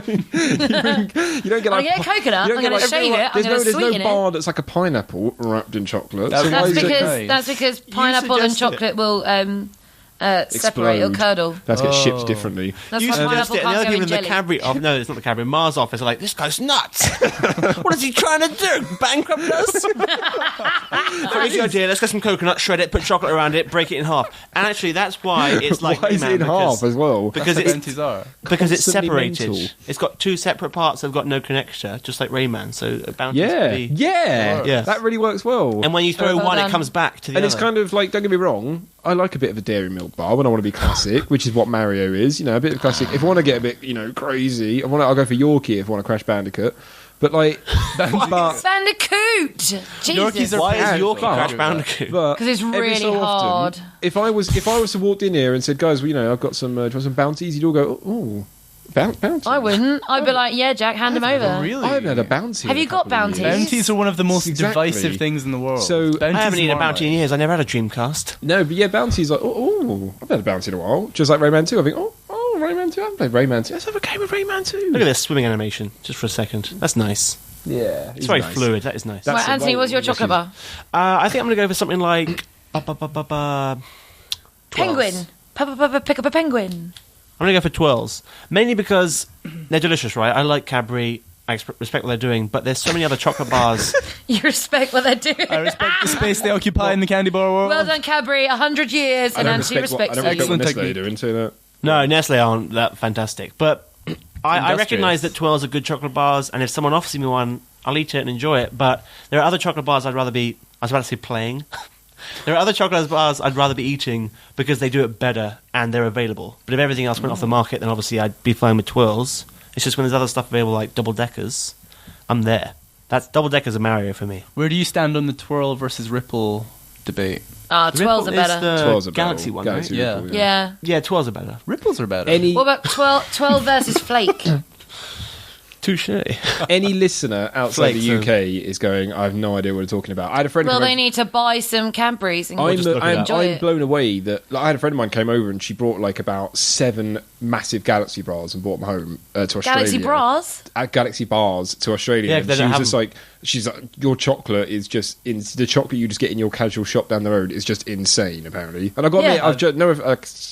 S1: you don't get
S3: I'm
S1: like
S3: gonna get a coconut,
S1: you don't
S3: I'm
S1: get,
S3: gonna shave it, I'm gonna
S1: there's
S3: sweeten
S1: no
S3: it.
S1: bar that's like a pineapple wrapped in chocolate.
S2: That's
S1: So why
S3: That's
S1: is it-
S3: because
S2: nice.
S3: that's because pineapple and
S4: suggested it.
S3: chocolate will separate. It'll
S1: Explode.
S3: curdle.
S1: That gets shipped
S2: Oh.
S1: differently.
S3: That's
S4: You
S3: why
S4: suggest
S3: pineapple
S4: it, and the
S3: can't
S4: other
S3: go
S4: people
S3: in
S4: in the
S3: jelly.
S4: Cadbury, no, it's not the Cadbury, Mars office are like, this guy's nuts. What is he trying to do? Bankrupt us? Here's the idea, let's get some coconut, shred it, put chocolate around it, break it in half. And actually, that's why it's like
S1: Why is it in
S4: Rayman,
S1: half as well?
S4: because
S2: That's
S4: it's
S2: how bounties are.
S4: because it's
S1: Constantly
S4: separated.
S1: mental.
S4: It's got two separate parts that have got no connector, just like Rayman. So bounties
S1: Yeah,
S4: be.
S1: yeah,
S4: Yes.
S1: that really works well.
S4: And when you throw
S3: Well
S4: one,
S3: done.
S4: it comes back to the
S1: And
S4: other.
S1: it's kind of like, don't get me wrong, I like a bit of a Dairy Milk bar when I want to be classic, which is what Mario is, you know, a bit of classic. If I want to get a bit, you know, crazy, I'll go for Yorkie if I want to Crash Bandicoot. But like, but
S3: Bandicoot!
S2: Yorkies
S3: Jesus.
S2: are
S4: Why is
S1: bad,
S4: Yorkie
S1: but-
S4: Crash Bandicoot?
S1: but
S3: 'Cause it's
S1: every
S3: really
S1: so often,
S3: hard.
S1: if I was to walk in here and said, guys, well, you know, I've got some, do you want some bounties? You'd all go, oh, bounties.
S3: I wouldn't. I'd be like, yeah, Jack, hand them over.
S2: Really?
S1: I haven't had a bounty.
S3: Have
S1: in a
S3: you got
S1: couple of
S3: bounties?
S1: years.
S2: Bounties are one of the most
S1: Exactly.
S2: divisive things in the world.
S1: So-
S2: Bounties
S4: I haven't eaten a
S2: and
S4: bounty in
S2: Marmite.
S4: years. I never had a Dreamcast.
S1: No, but yeah, bounties like, I've had a bounty in a while. Just like Rayman 2. I think, Rayman 2. I haven't played Rayman 2. Let's have a game with Rayman 2.
S4: Look at this swimming animation, just for a second. That's nice.
S1: Yeah,
S4: It's very fluid. That is nice.
S1: That's
S3: Right,
S1: the
S3: Anthony,
S1: way
S3: what's your
S1: this
S3: chocolate
S1: is-
S3: bar?
S4: I think I'm going to go for something like... 12s.
S3: Penguin. Pick up a penguin.
S4: I'm going to go for 12s. Mainly because they're delicious, right? I like Cadbury. I respect what they're doing. But there's so many other chocolate bars.
S3: You respect what they're doing.
S2: I respect the space they occupy in the candy bar world.
S3: Well done, Cadbury. 100 years,
S1: I
S3: and
S1: don't
S3: Anthony
S1: respect
S3: respects
S1: what
S3: you.
S2: Excellent
S1: Nestle
S2: technique.
S1: doing, say that.
S4: No, Nestle aren't that fantastic. But I
S2: Industrious.
S4: recognise that 12s are good chocolate bars. And if someone offers me one, I'll eat it and enjoy it. But there are other chocolate bars I'd rather be... I was about to say playing. There are other chocolate bars I'd rather be eating because they do it better and they're available. But if everything else went off the market, then obviously I'd be fine with twirls. It's just when there's other stuff available like double deckers, I'm there. That's double deckers a Mario for me.
S2: Where do you stand on the twirl versus ripple debate?
S3: Twirls are better.
S4: The
S1: Twirls are
S4: Galaxy
S1: better.
S4: one,
S1: Galaxy
S2: right?
S1: Ripple,
S3: Yeah.
S4: Yeah, twirls are better.
S2: Ripples are better.
S3: What about twirl versus flake?
S4: Touche.
S1: Any listener outside
S4: Flakes,
S1: the UK is going, I have no idea what we're talking about. I had a friend
S3: Well,
S1: come
S3: they
S1: over-
S3: need to buy some Cadbury's and
S4: just look it up.
S3: enjoy
S1: I'm
S3: it.
S1: blown away that I had a friend of mine came over and she brought like about 7 massive Galaxy bars and brought them home to Australia.
S3: Galaxy bras?
S1: Galaxy bars to Australia.
S4: Yeah,
S1: and
S4: they
S1: she
S4: don't
S1: was
S4: have
S1: just
S4: them.
S1: like, she's like, your chocolate is just the chocolate you just get in your casual shop down the road is just insane. Apparently, and I got to admit, I've just no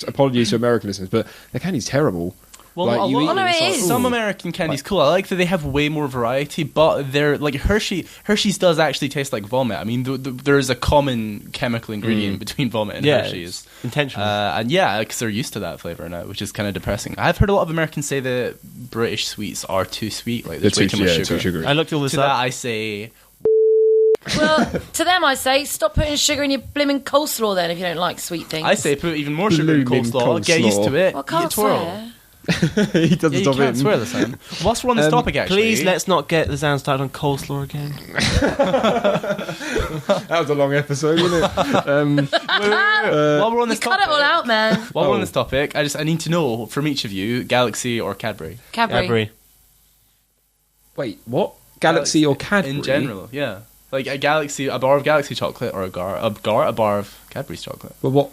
S1: apologies to American listeners, but the candy's terrible.
S2: Well,
S1: Like,
S2: a
S1: you
S2: lot-
S1: eat
S3: Oh, no,
S1: it's
S3: it
S1: like,
S3: is.
S2: Some
S1: ooh.
S2: American candy's cool. I like that they have way more variety, but they're like Hershey's does actually taste like vomit. I mean, there is a common chemical ingredient between vomit and
S4: Yeah,
S2: Hershey's.
S4: it's intentional.
S2: And yeah, because they're used to that flavor now, which is kind of depressing. I've heard a lot of Americans say that British sweets are too sweet, like there's
S1: They're
S2: way too much
S1: too
S2: sugar.
S1: sugary.
S4: I looked all this
S2: To that,
S4: up.
S2: I say
S3: Well, to them I say, stop putting sugar in your blimmin' coleslaw then if you don't like sweet things.
S2: put even more sugar in
S1: Blooming
S2: coleslaw. Get used to it.
S3: Well, I
S2: Eat
S3: can't
S2: a twirl.
S3: swear.
S1: He doesn't
S2: Yeah, you
S1: stop
S2: can't
S1: it.
S2: swear this time. Whilst we're on this topic, actually,
S4: Please let's not get the Zan started on coleslaw again.
S1: That was a long episode, wasn't it?
S2: while we're on
S3: You
S2: this
S3: cut
S2: topic,
S3: it all out, man.
S2: while we're on
S1: Oh.
S2: this topic, I need to know from each of you, Galaxy or Cadbury.
S3: Cadbury.
S4: Cadbury.
S1: Wait, what? Galaxy or Cadbury?
S2: In general, yeah. Like a bar of Galaxy chocolate or a bar of Cadbury's chocolate.
S1: Well, what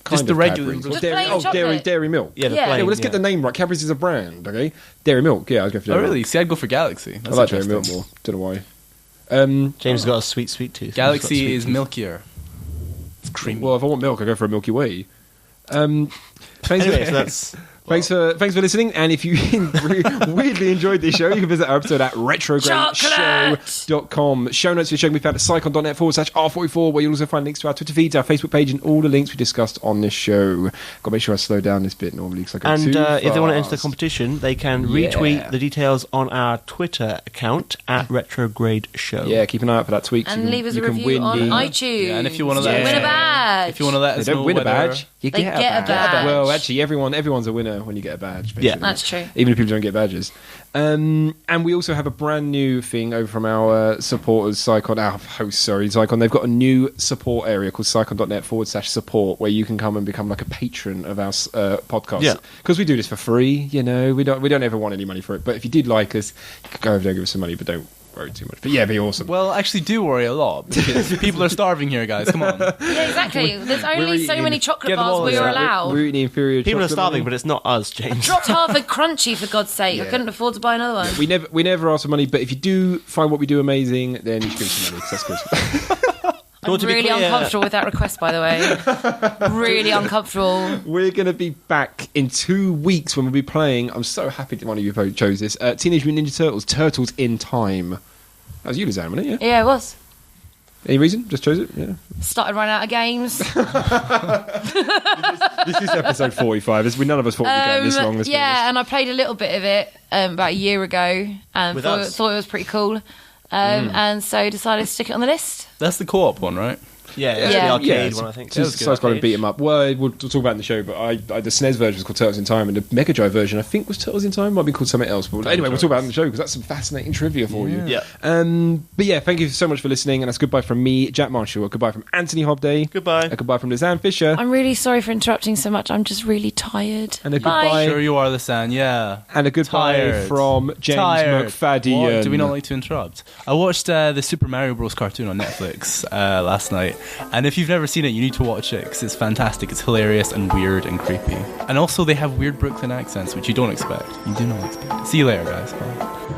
S1: kind
S2: Just the
S1: of
S2: regular-
S1: Cadbury's?
S2: Just
S1: Dairy,
S3: plain chocolate.
S1: Dairy Milk.
S4: Yeah, the
S3: Yeah.
S4: plain.
S1: Yeah, well, let's get the name right. Cadbury's is a brand, okay? Dairy Milk, yeah, I was going for
S2: Oh
S1: Dairy
S2: really?
S1: Milk.
S2: See, I'd go for Galaxy. That's
S1: I like Dairy Milk
S2: interesting.
S1: more. Don't know why.
S4: James has got a sweet tooth.
S2: Galaxy is milkier. It's creamy.
S1: Well, if I want milk, I go for a Milky Way. Thanks,
S4: Anyway, so that's
S1: thanks for listening. And if you weirdly enjoyed this show, you can visit our episode at retrogradeshow.com. Show notes for the show can be found at psychon.net/R44, where you'll also find links to our Twitter feeds, our Facebook page, and all the links we discussed on this show. Got to make sure I slow down this bit normally because I go
S4: and
S1: too
S4: if they want to enter the
S1: fast.
S4: competition, they can retweet the details on our Twitter account at Retrograde Show.
S1: Yeah, keep an eye out for that tweet.
S3: And leave us a
S1: you can
S3: review
S1: win
S3: on
S1: the...
S3: iTunes.
S2: Yeah, and if you want to
S3: You
S2: let
S3: win a
S2: us-
S3: badge.
S2: If you want to let
S1: They
S2: us
S1: don't
S2: know
S1: win a
S2: whether-
S1: badge. You
S3: They
S1: get
S3: get a badge.
S1: Well, actually, everyone's a winner when you get a badge. Basically.
S4: Yeah.
S3: That's true.
S1: Even if people don't get badges. And we also have a brand new thing over from our supporters, Psychon. They've got a new support area called psychon.net/support where you can come and become like a patron of our podcast.
S4: Yeah.
S1: Because we do this for free, you know. We don't ever want any money for it. But if you did like us, you could go over there and give us some money, but don't worry too much. But yeah, be awesome.
S2: Well, actually, do worry a lot because people are starving here, guys. Come on.
S3: Yeah, exactly. There's only so
S1: eating-
S3: many chocolate
S2: Get them
S3: bars
S2: all
S3: we
S2: in.
S3: are allowed.
S1: We're eating inferior
S4: People are
S1: chocolate
S4: starving,
S1: money.
S4: but it's not us, James.
S3: Dropped Harvard Crunchy, for God's sake. I
S1: Yeah.
S3: couldn't afford to buy another one.
S1: We never ask for money, but if you do find what we do amazing, then you should give us some money, 'cause that's good.
S3: I'm
S4: to be
S3: really
S4: clear-
S3: uncomfortable with that request, by the way. Really uncomfortable.
S1: We're going to be back in 2 weeks when we'll be playing. I'm so happy that one of you chose this. Teenage Mutant Ninja Turtles, Turtles in Time. That was you, Lizanne, wasn't it? Yeah.
S3: Yeah, it was.
S1: Any reason? Just chose it? Yeah.
S3: Started running out of games.
S1: This is episode 45. None of us thought we'd go this long. Let's be
S3: yeah,
S1: honest.
S3: and I played a little bit of it about a year ago and
S4: With
S3: thought
S4: us?
S3: it was pretty cool. And so decided to stick it on the list.
S2: That's the co-op one, right?
S4: Yeah,
S3: Yeah.
S4: the arcade
S1: Yeah,
S4: one, I think.
S2: That was good.
S1: So I was going to
S2: Arcade.
S1: beat him up. Well, we'll talk about it in the show, but the SNES version was called Turtles in Time, and the Mega Drive version, I think, was Turtles in Time. Might be called something else. But anyway, we'll talk about it in the show because that's some fascinating trivia for you.
S4: Yeah.
S1: But yeah, thank you so much for listening, and that's goodbye from me, Jack Marshall. A goodbye from Anthony Hobday.
S4: Goodbye.
S1: A goodbye from Lizanne Fisher.
S3: I'm really sorry for interrupting so much. I'm just really tired.
S1: And a
S3: Bye.
S1: goodbye.
S2: Sure you are, Lisanne, yeah.
S1: And a goodbye
S2: Tired.
S1: from James
S2: Tired.
S1: McFadden.
S2: What? Do we not like to interrupt? I watched the Super Mario Bros. Cartoon on Netflix last night, and if you've never seen it, you need to watch it because it's fantastic. It's hilarious and weird and creepy. And also they have weird Brooklyn accents, which you don't expect. You do not expect. See you later, guys. Bye.